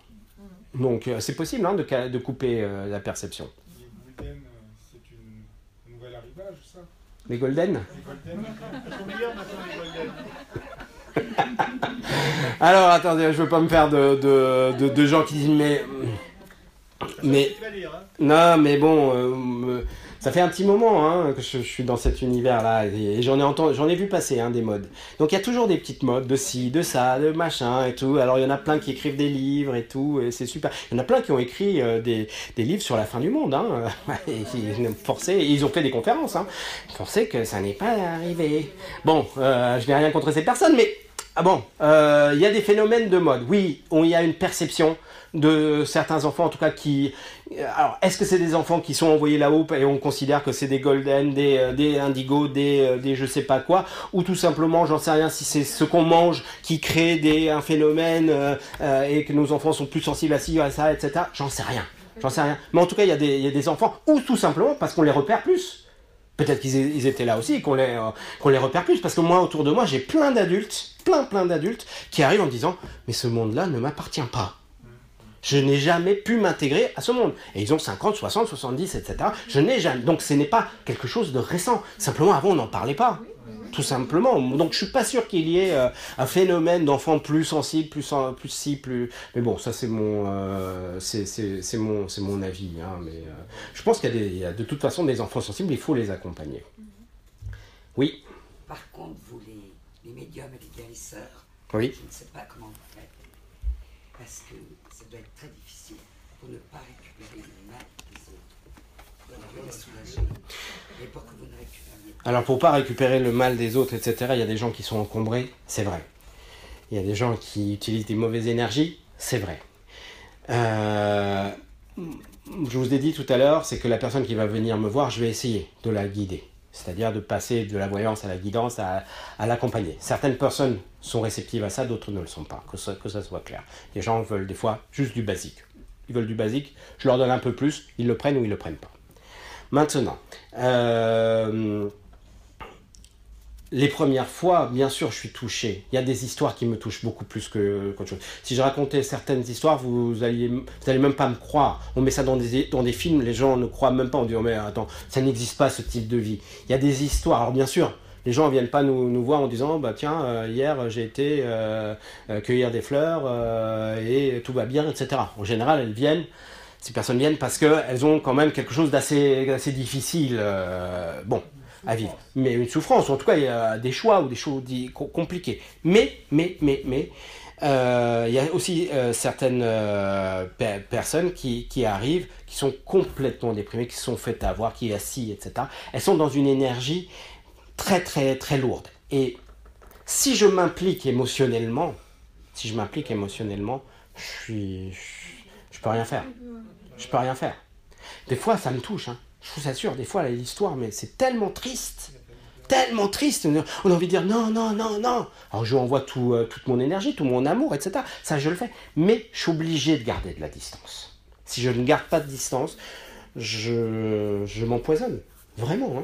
[SPEAKER 1] Donc c'est possible, hein, de couper la perception.
[SPEAKER 4] Les golden, c'est un nouvel arrivage, ça?
[SPEAKER 1] Les golden?
[SPEAKER 4] Les golden.
[SPEAKER 2] Combien maintenant les golden?
[SPEAKER 1] Alors attendez, je veux pas me faire de gens qui disent mais non, mais bon, ça fait un petit moment que je suis dans cet univers-là, et j'en ai vu passer des modes. Donc il y a toujours des petites modes de ci, de ça, de machin et tout. Alors il y en a plein qui écrivent des livres et tout, et c'est super. Il y en a plein qui ont écrit des livres sur la fin du monde, ils ont fait des conférences, forcé que ça n'est pas arrivé. Bon, je n'ai rien contre ces personnes, mais il y a des phénomènes de mode. Oui, il y a une perception de certains enfants, en tout cas, qui... Alors, est-ce que c'est des enfants qui sont envoyés là-haut et on considère que c'est des golden, des indigos, des je sais pas quoi, ou tout simplement, j'en sais rien, si c'est ce qu'on mange qui crée un phénomène et que nos enfants sont plus sensibles à ci, à ça, etc. J'en sais rien. Mais en tout cas, il y a des enfants, ou tout simplement parce qu'on les repère plus. Peut-être qu'ils étaient là aussi, qu'on les repère plus, parce que moi, autour de moi, j'ai plein d'adultes, plein d'adultes, qui arrivent en me disant « Mais ce monde-là ne m'appartient pas. Je n'ai jamais pu m'intégrer à ce monde. » Et ils ont 50, 60, 70, etc. Je n'ai jamais... Donc ce n'est pas quelque chose de récent. Simplement, avant, on n'en parlait pas. Tout simplement. Donc je suis pas sûr qu'il y ait un phénomène d'enfants plus sensibles, plus mais bon, ça c'est mon avis, mais je pense qu'il y a de toute façon des enfants sensibles, il faut les accompagner. Oui.
[SPEAKER 10] Par contre, vous les médiums et les guérisseurs,
[SPEAKER 1] oui.
[SPEAKER 10] Je ne sais pas comment vous faites, parce que ça doit être très difficile pour ne pas récupérer le mal des autres, pour les soulager, et pour que vous ne récupériez.
[SPEAKER 1] Alors pour pas récupérer le mal des autres, etc., il y a des gens qui sont encombrés, c'est vrai. Il y a des gens qui utilisent des mauvaises énergies, c'est vrai. Je vous ai dit tout à l'heure, c'est que la personne qui va venir me voir, je vais essayer de la guider. C'est-à-dire de passer de la voyance à la guidance, à l'accompagner. Certaines personnes sont réceptives à ça, d'autres ne le sont pas, que ça soit clair. Les gens veulent des fois juste du basique. Ils veulent du basique, je leur donne un peu plus, ils le prennent ou ils ne le prennent pas. Maintenant, les premières fois, bien sûr, je suis touché. Il y a des histoires qui me touchent beaucoup plus qu'autre chose. Si je racontais certaines histoires, vous allez même pas me croire. On met ça dans des films, les gens ne croient même pas. On dit, oh mais attends, ça n'existe pas ce type de vie. Il y a des histoires. Alors bien sûr, les gens ne viennent pas nous voir en disant, bah tiens, hier j'ai été cueillir des fleurs et tout va bien, etc. En général, ces personnes viennent parce qu'elles ont quand même quelque chose d'assez difficile. À vivre. Mais une souffrance, en tout cas, il y a des choix ou des choses compliquées. Mais, il y a aussi certaines personnes qui arrivent, qui sont complètement déprimées, qui se sont faites avoir, qui assis, etc. Elles sont dans une énergie très, très, très lourde. Et si je m'implique émotionnellement, je peux rien faire. Je peux rien faire. Des fois, ça me touche, hein. Je vous assure, des fois, l'histoire, mais c'est tellement triste. On a envie de dire non. Alors, je envoie toute mon énergie, tout mon amour, etc. Ça, je le fais. Mais je suis obligé de garder de la distance. Si je ne garde pas de distance, je m'empoisonne. Vraiment, hein.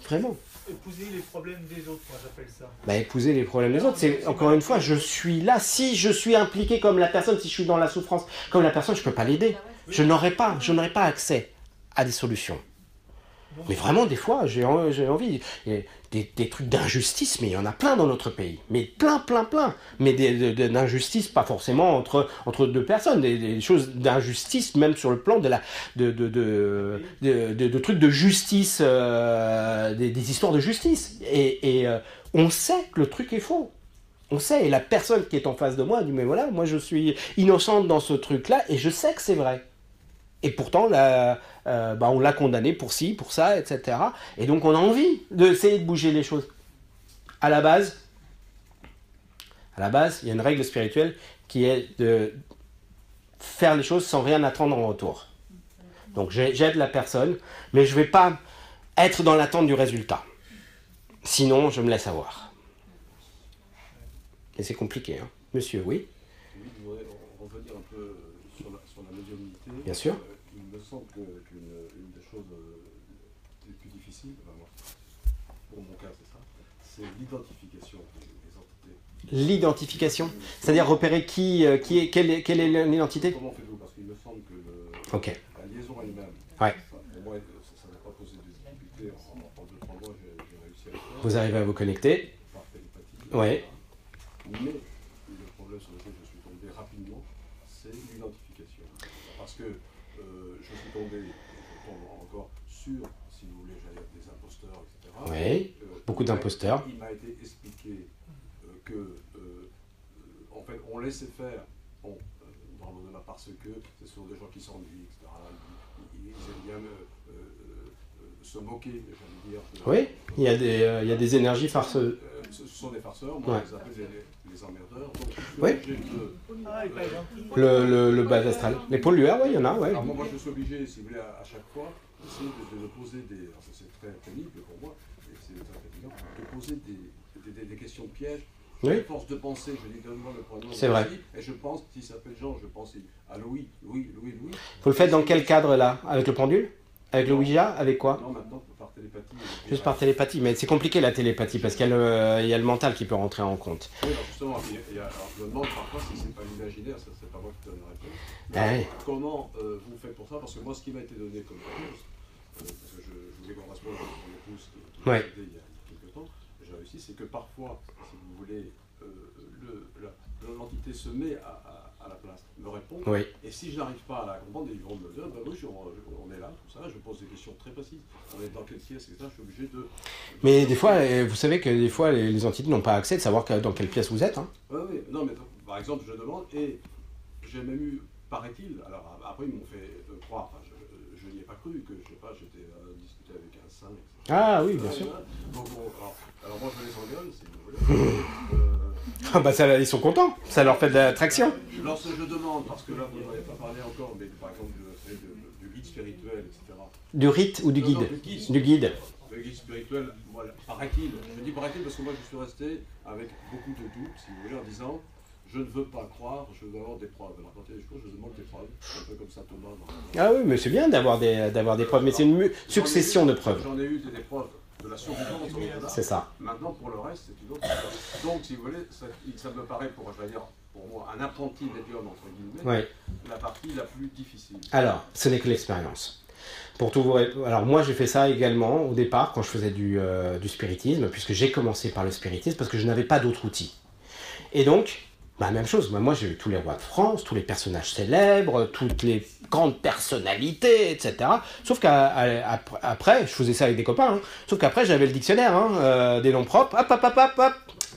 [SPEAKER 1] Vraiment.
[SPEAKER 2] Épouser les problèmes des autres, moi j'appelle ça.
[SPEAKER 1] Épouser les problèmes des autres, c'est encore une fois, je suis là. Si je suis impliqué comme la personne, si je suis dans la souffrance comme la personne, je ne peux pas l'aider. Je n'aurai pas accès à des solutions. Mais vraiment, des fois, j'ai envie. Des trucs d'injustice, mais il y en a plein dans notre pays. Mais plein. Mais d'injustice, pas forcément entre deux personnes. Des choses d'injustice, même sur le plan de trucs de justice, des histoires de justice. Et on sait que le truc est faux. On sait. Et la personne qui est en face de moi dit, mais voilà, moi je suis innocente dans ce truc-là, et je sais que c'est vrai. Et pourtant, on l'a condamné pour ci, pour ça, etc. Et donc, on a envie d'essayer de bouger les choses. À la base, il y a une règle spirituelle qui est de faire les choses sans rien attendre en retour. Donc, j'aide la personne, mais je ne vais pas être dans l'attente du résultat. Sinon, je me laisse avoir. Et c'est compliqué, hein. Monsieur, oui?
[SPEAKER 11] Oui, je voudrais revenir un peu sur la médiumnité.
[SPEAKER 1] Bien sûr.
[SPEAKER 11] Il me semble qu'une des choses les plus difficiles, pour mon cas c'est ça, c'est l'identification des entités.
[SPEAKER 1] L'identification? C'est-à-dire repérer quelle est l'identité?
[SPEAKER 11] Comment faites-vous? Parce qu'il me semble que la liaison elle-même,
[SPEAKER 1] ouais.
[SPEAKER 11] Pour moi, ça n'a pas posé de difficulté. En 2-3 mois, j'ai réussi à le faire.
[SPEAKER 1] Vous arrivez à vous connecter?
[SPEAKER 11] Par télépathie.
[SPEAKER 1] Ouais.
[SPEAKER 11] Mais le problème sur lequel je suis tombé rapidement, c'est l'identification. Parce que je suis tombé, je tombe encore sur, si vous voulez, j'allais être des imposteurs, etc.
[SPEAKER 1] Oui, beaucoup d'imposteurs.
[SPEAKER 11] Il m'a été expliqué que, en fait, on laissait faire dans l'au-delà parce que ce sont des gens qui s'ennuient, etc. Ils aiment bien se moquer, j'allais dire.
[SPEAKER 1] Oui, il y a des énergies farceuses.
[SPEAKER 11] Ce sont des farceurs, moi je les appelle les emmerdeurs. Donc,
[SPEAKER 1] oui. Le bas astral. Les pollueurs, oui, il y en a. Ouais.
[SPEAKER 11] Alors moi je suis obligé, si vous voulez, à chaque fois, d'essayer de poser des... Alors c'est très pénible pour moi, et c'est très fatigant, de poser des questions de piège.
[SPEAKER 1] Oui.
[SPEAKER 11] À force de penser, je dis donne-moi le prénom.
[SPEAKER 1] C'est vrai.
[SPEAKER 11] Et je pense, s'il s'appelle Jean, je pense à Louis. Vous
[SPEAKER 1] le faites dans quel cadre là? Avec le pendule? Avec le Ouija? Avec quoi?
[SPEAKER 11] Non, maintenant par télépathie.
[SPEAKER 1] Juste par télépathie, mais c'est compliqué la télépathie parce qu'il y a le mental qui peut rentrer en compte.
[SPEAKER 11] Oui, alors justement, alors je me demande parfois si c'est pas l'imaginaire, ça c'est pas moi qui donne la réponse. Comment vous faites pour ça? Parce que moi, ce qui m'a été donné comme réponse, parce que je voulais qu'on reste pour l'épouse qui m'a aidé il y a quelques temps, j'ai réussi, c'est que parfois, si vous voulez, l'entité se met à la place, me répond, et si je n'arrive pas à la comprendre, ils vont me dire, bah oui, on est là, tout ça, je pose des questions très précises, on est dans quelle pièce, etc., je suis obligé de...
[SPEAKER 1] Mais des fois, vous savez que des fois, les entités n'ont pas accès de savoir dans quelle pièce vous êtes. Hein.
[SPEAKER 11] Oui, non, mais par exemple, je demande, et j'ai même eu, paraît-il, alors après ils m'ont fait croire, enfin, je n'y ai pas cru, que je sais pas, j'étais discuté avec un saint, etc.
[SPEAKER 1] Ah oui, bien sûr.
[SPEAKER 11] Donc, alors moi je les engueule, si vous voulez.
[SPEAKER 1] Ah bah ça, ils sont contents, ça leur fait de l'attraction.
[SPEAKER 11] Lorsque je demande, parce que là vous n'en avez pas parlé encore, mais par exemple du guide spirituel, etc.
[SPEAKER 1] Du rite ou du guide?
[SPEAKER 11] Non,
[SPEAKER 1] du guide.
[SPEAKER 11] Le le guide spirituel, voilà, paraît-il, je dis paraît-il parce que moi je suis resté avec beaucoup de doutes, si vous voulez, en disant je ne veux pas croire, je veux avoir des preuves. Alors quand il y a des choses, je demande des preuves, un peu comme ça Thomas.
[SPEAKER 1] Ah oui, mais c'est bien d'avoir des preuves, mais c'est une succession de preuves.
[SPEAKER 11] J'en ai eu des preuves de la survivance.
[SPEAKER 1] C'est ça.
[SPEAKER 11] Maintenant pour le reste, c'est une autre histoire. Donc si vous voulez, ça me paraît, pour moi, un apprenti médium, entre guillemets, la partie la plus difficile.
[SPEAKER 1] Alors, ce n'est que l'expérience. Alors moi j'ai fait ça également au départ quand je faisais du spiritisme, puisque j'ai commencé par le spiritisme parce que je n'avais pas d'autre outil. Et donc, même chose, moi j'ai eu tous les rois de France, tous les personnages célèbres, toutes les grandes personnalités, etc. Sauf qu'après, je faisais ça avec des copains, sauf qu'après j'avais le dictionnaire, des noms propres, hop,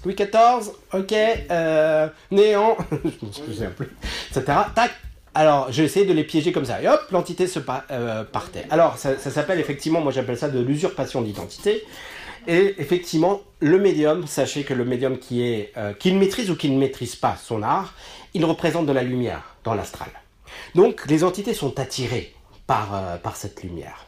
[SPEAKER 1] Louis XIV, ok, Néant, je me souviens plus, etc. Tac. Alors, j'ai essayé de les piéger comme ça, et hop, l'entité se partait. Alors, ça s'appelle effectivement, moi j'appelle ça de l'usurpation d'identité. Et effectivement, le médium, sachez que le médium qu'il maîtrise ou qui ne maîtrise pas son art, il représente de la lumière dans l'astral. Donc, les entités sont attirées par cette lumière.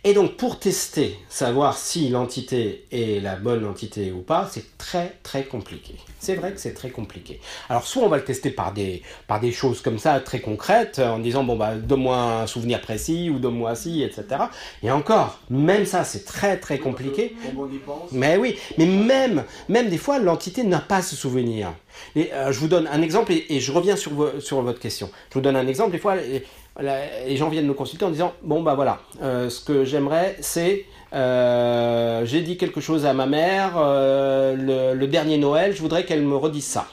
[SPEAKER 1] Et donc, pour tester, savoir si l'entité est la bonne entité ou pas, c'est très très compliqué. C'est vrai que c'est très compliqué. Alors, soit on va le tester par des choses comme ça, très concrètes, en disant, donne-moi un souvenir précis, ou donne-moi ci, etc. Et encore, même ça, c'est très très compliqué.
[SPEAKER 11] Comme on y pense.
[SPEAKER 1] Mais oui, mais même des fois, l'entité n'a pas ce souvenir. Et, je vous donne un exemple, et je reviens sur votre question. Je vous donne un exemple, des fois... les gens viennent me consulter en disant ce que j'aimerais c'est j'ai dit quelque chose à ma mère le dernier Noël, je voudrais qu'elle me redise ça.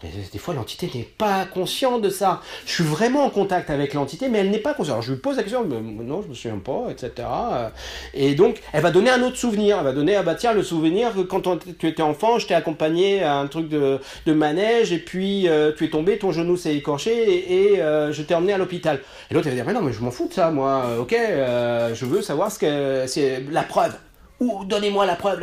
[SPEAKER 1] Mais des fois l'entité n'est pas consciente de ça. Je suis vraiment en contact avec l'entité, mais elle n'est pas consciente. Alors je lui pose la question, non je me souviens pas, etc. Et donc elle va donner un autre souvenir. Elle va donner tiens, le souvenir que quand tu étais enfant, je t'ai accompagné à un truc de manège et puis tu es tombé, ton genou s'est écorché et je t'ai emmené à l'hôpital. Et l'autre elle va dire mais non mais je m'en fous de ça moi. Ok, je veux savoir ce que c'est la preuve. Ou donnez-moi la preuve.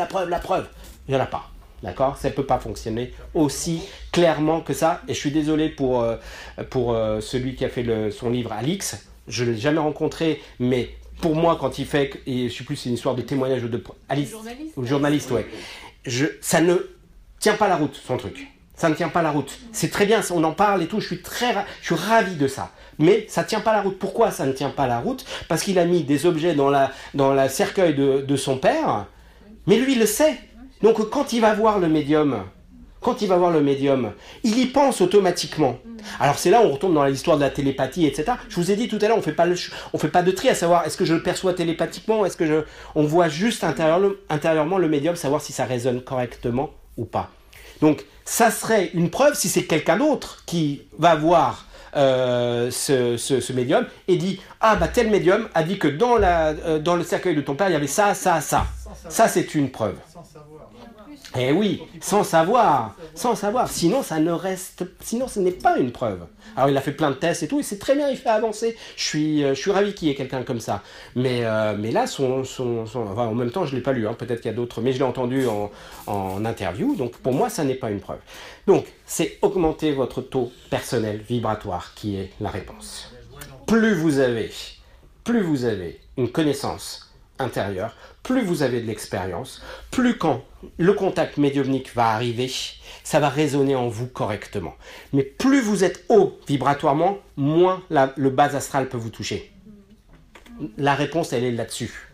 [SPEAKER 1] Il n'y en a pas. D'accord ? Ça ne peut pas fonctionner aussi clairement que ça. Et je suis désolé pour celui qui a fait son livre, Alix. Je ne l'ai jamais rencontré, mais pour moi, quand il fait... Et je ne sais plus, c'est une histoire de témoignage ou de... Alice, journaliste, ouais. Ça ne tient pas la route, son truc. Ça ne tient pas la route. C'est très bien, on en parle et tout, je suis ravi de ça. Mais ça ne tient pas la route. Pourquoi ça ne tient pas la route ? Parce qu'il a mis des objets dans la cercueil de son père, mais lui, il le sait. Donc quand il va voir le médium, il y pense automatiquement. Alors c'est là où on retombe dans l'histoire de la télépathie, etc. Je vous ai dit tout à l'heure, on fait pas de tri à savoir est-ce que je le perçois télépathiquement, on voit juste intérieurement le médium, savoir si ça résonne correctement ou pas. Donc ça serait une preuve si c'est quelqu'un d'autre qui va voir ce médium et dit tel médium a dit que dans le cercueil de ton père il y avait ça. Ça c'est une preuve. Eh oui, sans savoir. Sinon ce n'est pas une preuve. Alors il a fait plein de tests et tout, et c'est très bien, il fait avancer. Je suis ravi qu'il y ait quelqu'un comme ça. Mais là, en même temps, je l'ai pas lu. Peut-être qu'il y a d'autres, mais je l'ai entendu en interview. Donc pour moi, ça n'est pas une preuve. Donc c'est augmenter votre taux personnel vibratoire qui est la réponse. Plus vous avez une connaissance intérieure, plus vous avez de l'expérience, plus quand le contact médiumnique va arriver, ça va résonner en vous correctement. Mais plus vous êtes haut vibratoirement, moins le bas astral peut vous toucher. La réponse, elle est là-dessus.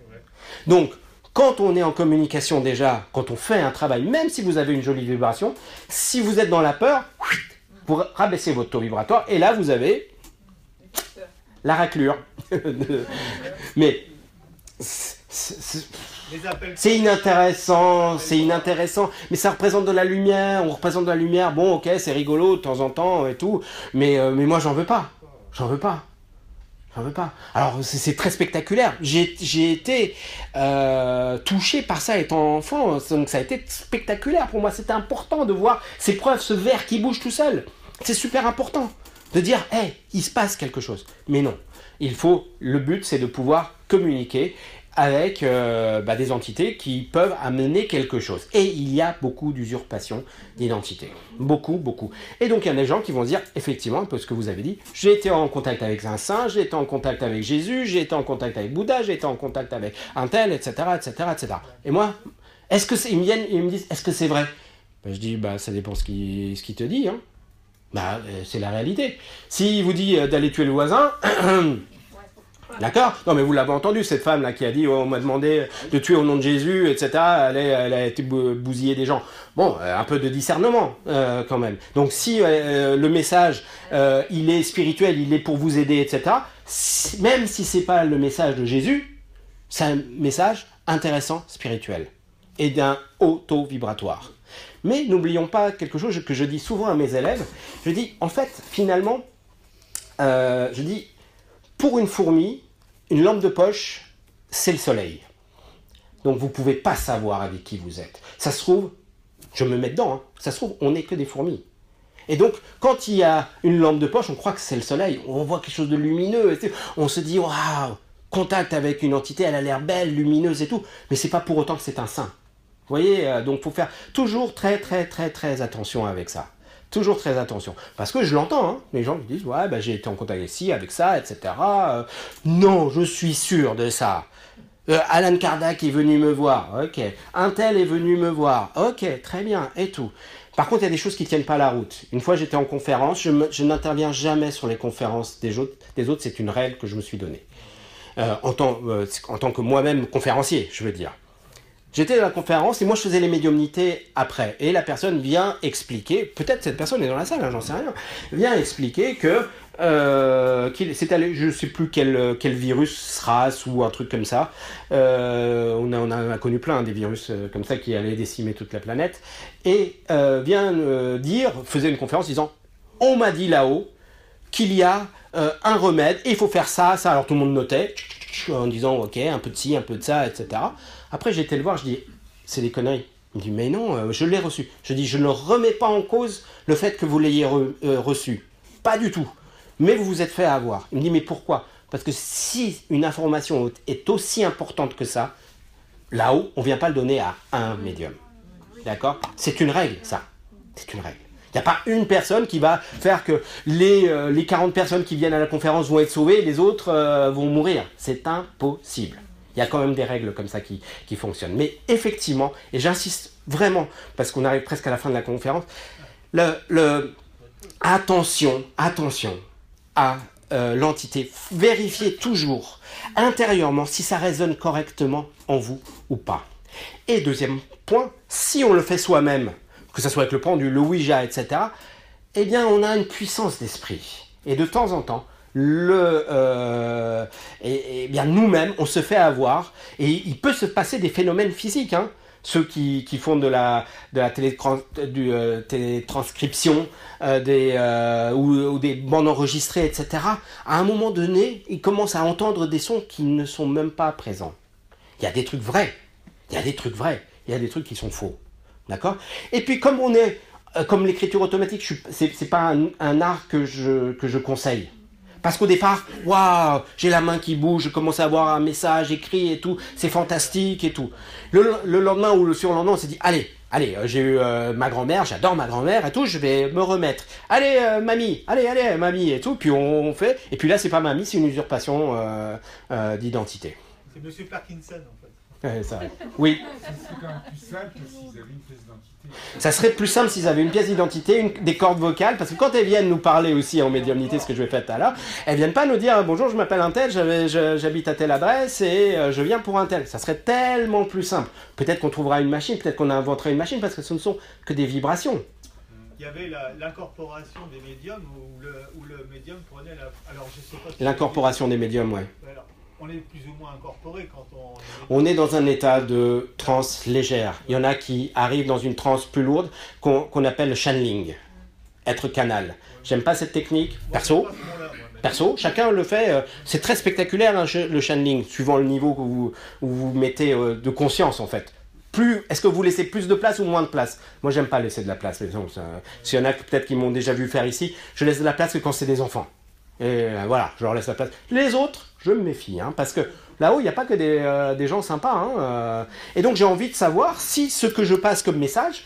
[SPEAKER 1] Donc, quand on est en communication déjà, quand on fait un travail, même si vous avez une jolie vibration, si vous êtes dans la peur, vous rabaissez votre taux vibratoire et là, vous avez la raclure. Mais... c'est inintéressant, mais ça représente de la lumière, on représente de la lumière, bon ok c'est rigolo de temps en temps et tout, mais moi j'en veux pas. Alors c'est très spectaculaire, j'ai été touché par ça étant enfant, donc ça a été spectaculaire pour moi, c'était important de voir ces preuves, ce verre qui bouge tout seul, c'est super important de dire il se passe quelque chose, mais non. Le but, c'est de pouvoir communiquer avec des entités qui peuvent amener quelque chose. Et il y a beaucoup d'usurpation d'identité. Beaucoup, beaucoup. Et donc il y a des gens qui vont se dire, effectivement, un peu ce que vous avez dit, j'ai été en contact avec un saint, j'ai été en contact avec Jésus, j'ai été en contact avec Bouddha, j'ai été en contact avec un tel, etc., etc., etc. Et moi, est-ce que ils me disent, est-ce que c'est vrai? Je dis, ça dépend ce qu'il te dit. Hein. C'est la réalité. S'il vous dit d'aller tuer le voisin... D'accord? Non, mais vous l'avez entendu, cette femme-là qui a dit on m'a demandé de tuer au nom de Jésus, etc. Elle a été bousiller des gens. Bon, un peu de discernement, quand même. Donc, si le message, il est spirituel, il est pour vous aider, etc., même si c'est pas le message de Jésus, c'est un message intéressant, spirituel, et d'un haut taux vibratoire. Mais n'oublions pas quelque chose que je dis souvent à mes élèves. Je dis, en fait, finalement, je dis, pour une fourmi, une lampe de poche, c'est le soleil. Donc vous ne pouvez pas savoir avec qui vous êtes. Ça se trouve, je me mets dedans, hein, ça se trouve, on n'est que des fourmis. Et donc, quand il y a une lampe de poche, on croit que c'est le soleil, on voit quelque chose de lumineux, on se dit, waouh, contact avec une entité, elle a l'air belle, lumineuse et tout, mais c'est pas pour autant que c'est un saint. Vous voyez, donc il faut faire toujours très, très, très, très attention avec ça. Toujours très attention. Parce que je l'entends, hein, les gens qui disent « Ouais, j'ai été en contact ici, avec ça, etc. Non, je suis sûr de ça. Alan Kardec est venu me voir. Ok. Un tel est venu me voir. Ok, très bien, et tout. Par contre, il y a des choses qui ne tiennent pas la route. Une fois, j'étais en conférence. Je n'interviens jamais sur les conférences des autres. C'est une règle que je me suis donnée. En tant que moi-même conférencier, je veux dire. J'étais à la conférence et moi je faisais les médiumnités après. Et la personne vient expliquer, peut-être cette personne est dans la salle, hein, j'en sais rien, vient expliquer que c'est allé, je ne sais plus quel virus, race ou un truc comme ça. On a connu plein des virus comme ça qui allaient décimer toute la planète. Et vient faisait une conférence disant « On m'a dit là-haut qu'il y a un remède et il faut faire ça, ça. » Alors tout le monde notait en disant « Ok, un peu de ci, un peu de ça, etc. » Après, j'ai été le voir, je dis, c'est des conneries. Il me dit, mais non, je l'ai reçu. Je dis, je ne remets pas en cause le fait que vous l'ayez reçu. Pas du tout. Mais vous vous êtes fait avoir. Il me dit, mais pourquoi? Parce que si une information est aussi importante que ça, là-haut, on ne vient pas le donner à un médium. D'accord? C'est une règle, ça. C'est une règle. Il n'y a pas une personne qui va faire que les 40 personnes qui viennent à la conférence vont être sauvées et les autres vont mourir. C'est impossible. Il y a quand même des règles comme ça qui fonctionnent. Mais effectivement, et j'insiste vraiment, parce qu'on arrive presque à la fin de la conférence, attention à l'entité. Vérifiez toujours intérieurement si ça résonne correctement en vous ou pas. Et deuxième point, si on le fait soi-même, que ce soit avec le pendule, le Ouija, etc., eh bien on a une puissance d'esprit. Et de temps en temps, bien nous-mêmes, on se fait avoir, et il peut se passer des phénomènes physiques. Hein. Ceux qui font de la télétranscription ou des bandes enregistrées, etc., à un moment donné, ils commencent à entendre des sons qui ne sont même pas présents. Il y a des trucs vrais, il y a des trucs qui sont faux. D'accord? Et puis comme comme l'écriture automatique, c'est pas un art que je conseille. Parce qu'au départ, waouh, j'ai la main qui bouge, je commence à avoir un message écrit et tout, c'est fantastique et tout. Le lendemain ou le surlendemain, on s'est dit, allez, j'ai eu ma grand-mère, j'adore ma grand-mère et tout, je vais me remettre. Allez, mamie, et tout, puis on fait. Et puis là, c'est pas mamie, c'est une usurpation d'identité.
[SPEAKER 2] C'est Monsieur Parkinson, en fait.
[SPEAKER 1] Ça, oui.
[SPEAKER 4] C'est quand même plus simple que s'ils avaient une pièce d'identité.
[SPEAKER 1] Ça serait plus simple s'ils avaient une pièce d'identité, des cordes vocales, parce que quand elles viennent nous parler aussi en médiumnité, ce que je vais faire tout à l'heure, elles viennent pas nous dire « Bonjour, je m'appelle un tel, j'habite à telle adresse et je viens pour un tel ». Ça serait tellement plus simple. Peut-être qu'on trouvera une machine, peut-être qu'on inventera une machine, parce que ce ne sont que des vibrations.
[SPEAKER 2] Il y avait l'incorporation des médiums où le médium prenait la... Alors, je sais pas si
[SPEAKER 1] l'incorporation des médiums, ouais.
[SPEAKER 2] Alors, on est plus ou moins incorporé quand
[SPEAKER 1] on est dans un état de transe légère. Il y en a qui arrivent dans une transe plus lourde qu'on appelle le channeling, être canal. J'aime pas cette technique, perso, chacun le fait. C'est très spectaculaire hein, le channeling, suivant le niveau où vous mettez de conscience en fait. Est-ce que vous laissez plus de place ou moins de place? Moi, j'aime pas laisser de la place. S'il y en a peut-être qui m'ont déjà vu faire ici, je laisse de la place que quand c'est des enfants. Et voilà, je leur laisse la place. Les autres, je me méfie, hein, parce que Là-haut, il n'y a pas que des gens sympas. Hein. Et donc, j'ai envie de savoir si ce que je passe comme message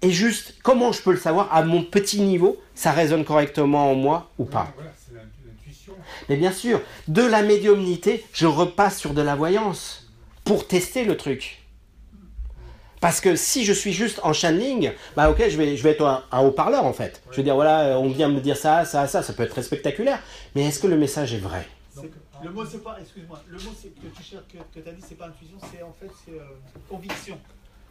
[SPEAKER 1] est juste. Comment je peux le savoir à mon petit niveau, ça résonne correctement en moi ou pas.
[SPEAKER 4] Voilà, c'est l'intuition.
[SPEAKER 1] Mais bien sûr, de la médiumnité, je repasse sur de la voyance pour tester le truc. Parce que si je suis juste en channeling, ok, je vais être un haut-parleur en fait. Je vais dire, voilà, on vient me dire ça peut être très spectaculaire. Mais est-ce que le message est vrai?
[SPEAKER 2] Le mot, c'est pas, excuse-moi, le mot que tu as dit, c'est pas intuition, c'est conviction.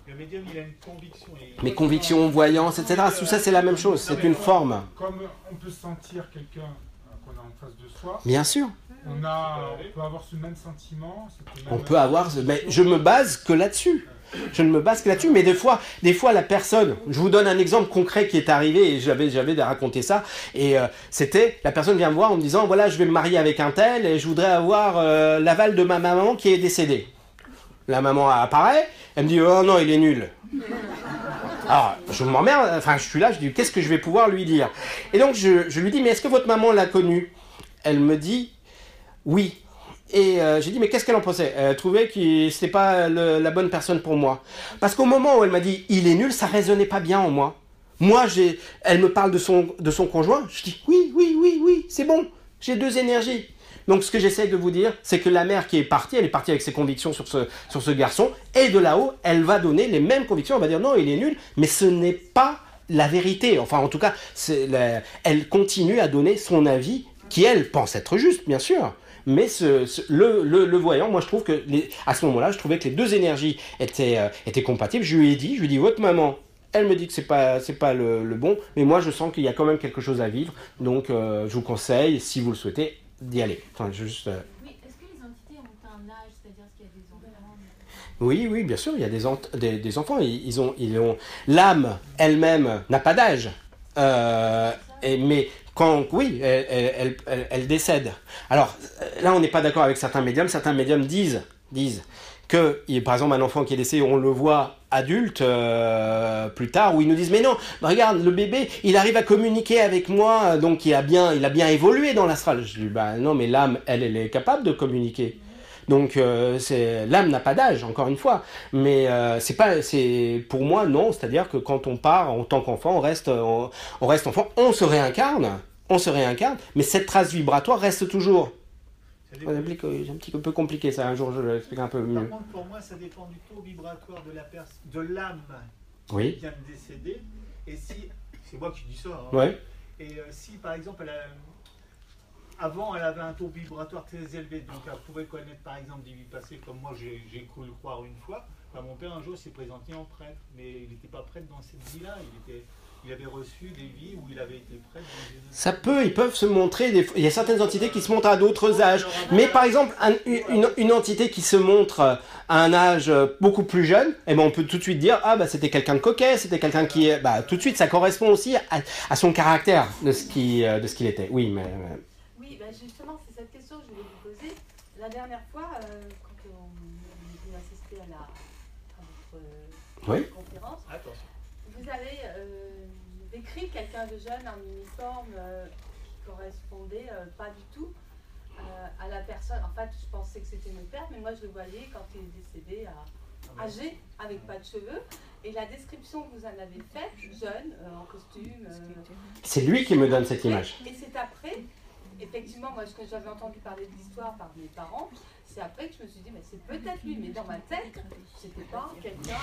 [SPEAKER 2] Le médium, il a une conviction.
[SPEAKER 1] Mais conviction, voyance, etc., tout ça, c'est la même chose, c'est une forme.
[SPEAKER 4] Comme on peut sentir quelqu'un qu'on a en face de soi.
[SPEAKER 1] Bien sûr.
[SPEAKER 4] On peut avoir ce même sentiment.
[SPEAKER 1] On peut avoir, mais je me base que là-dessus. Je ne me base que là-dessus, mais des fois, la personne, je vous donne un exemple concret qui est arrivé, et j'avais raconté ça, et c'était, la personne vient me voir en me disant, voilà, je vais me marier avec un tel, et je voudrais avoir l'aval de ma maman qui est décédée. La maman apparaît, elle me dit, oh non, il est nul. Alors, je m'emmerde, enfin, je suis là, je dis, qu'est-ce que je vais pouvoir lui dire? Et donc, je lui dis, mais est-ce que votre maman l'a connu? Elle me dit, oui. Et j'ai dit, mais qu'est-ce qu'elle en pensait? Elle trouvait que c'était pas la bonne personne pour moi. Parce qu'au moment où elle m'a dit, il est nul, ça résonnait pas bien en moi. Moi, elle me parle de son conjoint, je dis, oui, c'est bon, j'ai deux énergies. Donc ce que j'essaie de vous dire, c'est que la mère qui est partie, elle est partie avec ses convictions sur ce garçon, et de là-haut, elle va donner les mêmes convictions, elle va dire, non, il est nul, mais ce n'est pas la vérité. Enfin, en tout cas, elle continue à donner son avis, qui elle pense être juste, bien sûr. Mais le voyant, moi je trouve que à ce moment-là, je trouvais que les deux énergies étaient compatibles. Je lui ai dit, votre maman, elle me dit que c'est pas le bon, mais moi je sens qu'il y a quand même quelque chose à vivre. Donc je vous conseille, si vous le souhaitez, d'y aller. Enfin, juste.
[SPEAKER 3] Oui, est-ce que les entités ont un âge, c'est-à-dire qu'il y a des enfants?
[SPEAKER 1] Oui, bien sûr, il y a des enfants. Ils ont l'âme elle-même n'a pas d'âge, mais elle décède. Alors là, on n'est pas d'accord avec certains médiums. Certains médiums disent que, par exemple, un enfant qui est décédé, on le voit adulte plus tard, où ils nous disent, mais non, regarde, le bébé, il arrive à communiquer avec moi, donc il a bien évolué dans l'astral. Je dis, non, mais l'âme, elle est capable de communiquer. Donc l'âme n'a pas d'âge, encore une fois, mais c'est pour moi non, c'est-à-dire que quand on part en tant qu'enfant, on reste enfant, on se réincarne, mais cette trace vibratoire reste toujours. C'est un petit peu compliqué ça, un jour je l'explique un peu mieux.
[SPEAKER 2] Par contre, pour moi, ça dépend du taux vibratoire de l'âme
[SPEAKER 1] qui
[SPEAKER 2] vient de décéder, et si, c'est moi qui dis ça, hein,
[SPEAKER 1] ouais.
[SPEAKER 2] Et si par exemple avant, elle avait un taux vibratoire très élevé, donc elle pouvait connaître par exemple des vies passées, comme moi j'ai cru le croire une fois. Mon père un jour s'est présenté en prêtre, mais il n'était pas prêtre dans cette vie-là, il avait reçu des vies où il avait été prêtre.
[SPEAKER 1] Ils peuvent se montrer, il y a certaines entités qui se montrent à d'autres âges, mais par exemple une entité qui se montre à un âge beaucoup plus jeune, on peut tout de suite dire, c'était quelqu'un de coquet, c'était quelqu'un qui est, tout de suite ça correspond aussi à son caractère de ce qu'il était. Oui, mais...
[SPEAKER 12] Oui, justement, c'est cette question que je voulais vous poser. La dernière fois, quand on a assisté à votre conférence, vous avez décrit quelqu'un de jeune en uniforme qui correspondait pas du tout à la personne. En fait, je pensais que c'était mon père, mais moi je le voyais quand il est décédé, âgé, avec pas de cheveux. Et la description que vous en avez faite, jeune, en costume...
[SPEAKER 1] C'est lui qui me donne cette image.
[SPEAKER 12] Et c'est après... Effectivement, moi, ce que j'avais entendu parler de l'histoire par mes parents, c'est après que je me suis dit, mais c'est peut-être lui, mais dans ma tête, c'était pas quelqu'un...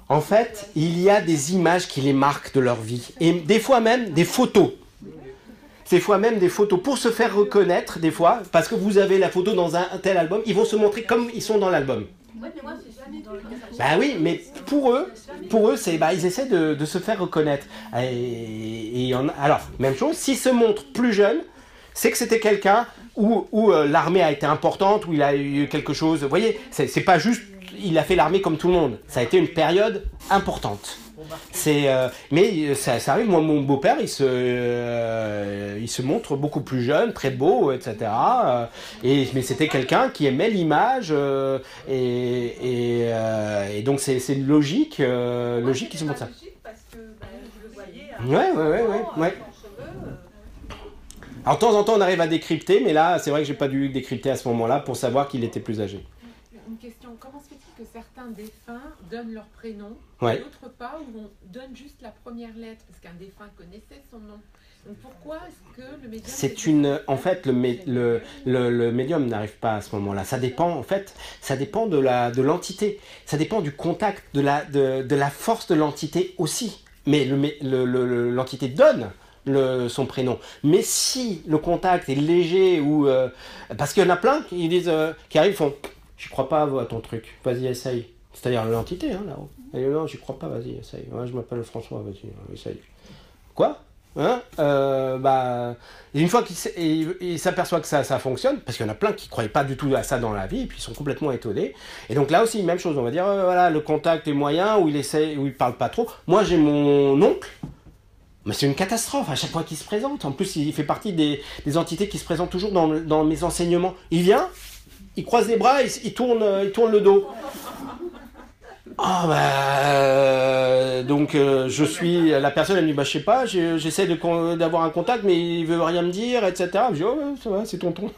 [SPEAKER 1] En fait, il y a des images qui les marquent de leur vie, et des fois même des photos. Pour se faire reconnaître, des fois, parce que vous avez la photo dans un tel album, ils vont se montrer comme ils sont dans l'album.
[SPEAKER 12] Oui, mais moi, j'ai jamais vu.
[SPEAKER 1] Oui, mais pour eux, c'est, ils essaient de se faire reconnaître. Alors, même chose, s'ils se montrent plus jeunes, c'est que c'était quelqu'un où l'armée a été importante, où il a eu quelque chose. Vous voyez, c'est pas juste, il a fait l'armée comme tout le monde. Ça a été une période importante. Mais ça arrive. Moi, mon beau-père, il se montre beaucoup plus jeune, très beau, etc. Mais c'était quelqu'un qui aimait l'image, et donc c'est logique qu'il se montre ça.
[SPEAKER 12] Parce que je le voyais.
[SPEAKER 1] Ouais. Alors de temps en temps on arrive à décrypter, mais là c'est vrai que j'ai pas dû décrypter à ce moment-là pour savoir qu'il était plus âgé.
[SPEAKER 6] Une question, comment se fait-il que certains défunts donnent leur prénom,
[SPEAKER 1] ouais.
[SPEAKER 6] et d'autres pas, où on donne juste la première lettre, parce qu'un défunt connaissait son nom. Donc pourquoi est-ce que le médium...
[SPEAKER 1] C'est une... En fait, le médium n'arrive pas à ce moment-là. Ça dépend, en fait, ça dépend de l'entité. Ça dépend du contact, de la force de l'entité aussi. Mais l'entité donne son prénom. Mais si le contact est léger ou... parce qu'il y en a plein qui disent, qui arrivent, font... Je crois pas à ton truc. Vas-y, essaye. C'est-à-dire l'entité, hein, là-haut. Elle dit, non, j'y crois pas, vas-y, essaye. Ouais, je m'appelle François, vas-y, essaye. Quoi ? Hein, une fois qu'il s'aperçoit que ça fonctionne, parce qu'il y en a plein qui ne croyaient pas du tout à ça dans la vie, et puis ils sont complètement étonnés. Et donc là aussi, même chose, on va dire, voilà, le contact est moyen, où il parle pas trop. Moi, j'ai mon oncle, mais c'est une catastrophe à chaque fois qu'il se présente. En plus, il fait partie des entités qui se présentent toujours dans mes enseignements. Il vient, il croise les bras, il tourne le dos. Donc je suis la personne, elle me dit je sais pas, j'essaie d'avoir un contact mais il veut rien me dire, etc. Je dis oh ça va, c'est tonton,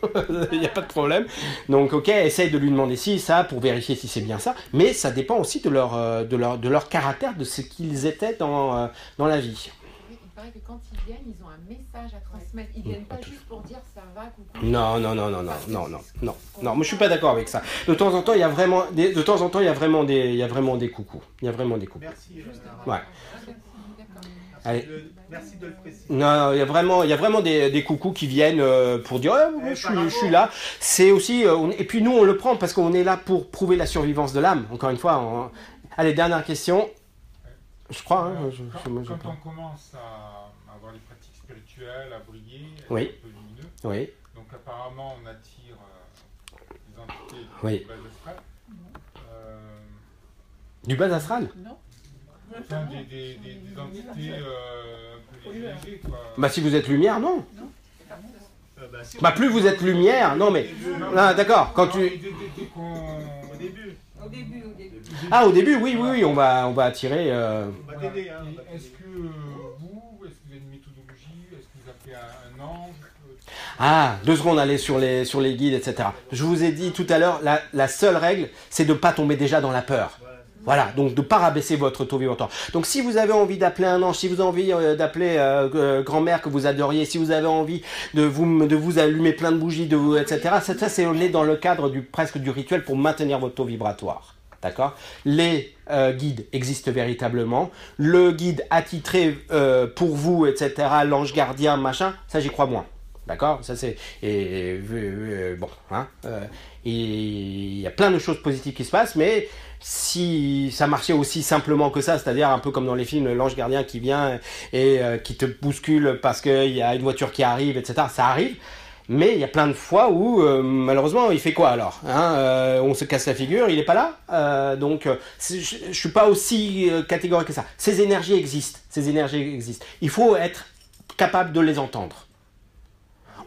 [SPEAKER 1] il n'y a pas de problème. Donc ok, essaye de lui demander si ça pour vérifier si c'est bien ça, mais ça dépend aussi de leur caractère, de ce qu'ils étaient dans la vie.
[SPEAKER 6] Il paraît que quand ils viennent, ils ont un message à transmettre. Ils viennent pas juste pour dire ça va, coucou.
[SPEAKER 1] Non, moi je suis pas d'accord avec ça. De temps en temps, il y a vraiment des coucous. Il y a vraiment des coucous.
[SPEAKER 2] Merci.
[SPEAKER 1] Ouais. Allez.
[SPEAKER 2] Merci de le préciser.
[SPEAKER 1] Non, il y a vraiment des coucous qui viennent pour dire je suis là. C'est aussi et puis nous on le prend parce qu'on est là pour prouver la survivance de l'âme. Encore une fois. Allez, dernière question. Je crois.
[SPEAKER 4] Quand on commence à avoir les pratiques spirituelles, à briller, à être
[SPEAKER 1] oui.
[SPEAKER 4] un peu lumineux,
[SPEAKER 1] oui.
[SPEAKER 4] donc apparemment on attire des entités
[SPEAKER 1] oui.
[SPEAKER 4] du bas astral.
[SPEAKER 1] Du bas astral ?
[SPEAKER 6] Non.
[SPEAKER 4] Enfin, des entités un peu légères, quoi.
[SPEAKER 1] Bah si vous êtes lumière, non. Plus vous êtes lumière, non mais... Ah, d'accord, quand tu...
[SPEAKER 2] Au début.
[SPEAKER 1] Ah, au début, oui, on va attirer...
[SPEAKER 4] Est-ce que vous avez une méthodologie? Est-ce que vous appelez un ange?
[SPEAKER 1] Ah, 2 secondes, allez sur les guides, etc. Je vous ai dit tout à l'heure, la seule règle, c'est de ne pas tomber déjà dans la peur. Voilà, donc de ne pas rabaisser votre taux vibratoire. Donc si vous avez envie d'appeler un ange, si vous avez envie d'appeler grand-mère que vous adoriez, si vous avez envie de vous allumer plein de bougies, etc., ça c'est on est dans le cadre presque du rituel pour maintenir votre taux vibratoire. D'accord ? Les guides existent véritablement. Le guide attitré pour vous, etc., l'ange gardien, machin, ça j'y crois moins. D'accord ? Ça c'est... bon, hein, il y a plein de choses positives qui se passent, mais si ça marchait aussi simplement que ça, c'est-à-dire un peu comme dans les films, l'ange gardien qui vient et qui te bouscule parce qu'il y a une voiture qui arrive, etc., ça arrive. Mais il y a plein de fois où, malheureusement, il fait quoi alors, hein, on se casse la figure, il n'est pas là. Donc, je ne suis pas aussi catégorique que ça. Ces énergies existent. Il faut être capable de les entendre.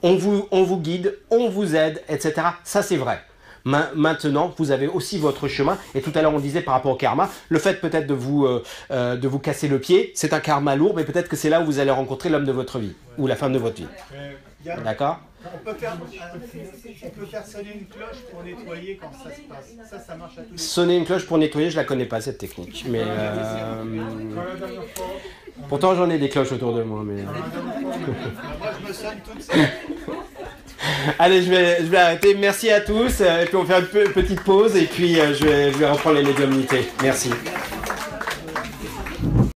[SPEAKER 1] On vous guide, on vous aide, etc. Ça, c'est vrai. Maintenant, vous avez aussi votre chemin. Et tout à l'heure, on disait par rapport au karma, le fait peut-être de vous casser le pied, c'est un karma lourd, mais peut-être que c'est là où vous allez rencontrer l'homme de votre vie, ou la femme de votre vie. D'accord ?
[SPEAKER 2] On peut faire sonner une cloche pour nettoyer quand ça se passe. Ça marche à tous les...
[SPEAKER 1] Sonner une cloche pour nettoyer, je la connais pas cette technique. Mais pourtant, j'en ai des cloches autour de moi. Mais...
[SPEAKER 2] Moi, je me sonne toute seule.
[SPEAKER 1] Allez, je vais arrêter. Merci à tous. Et puis on va faire une petite pause et puis je vais reprendre les médiumnités. Merci.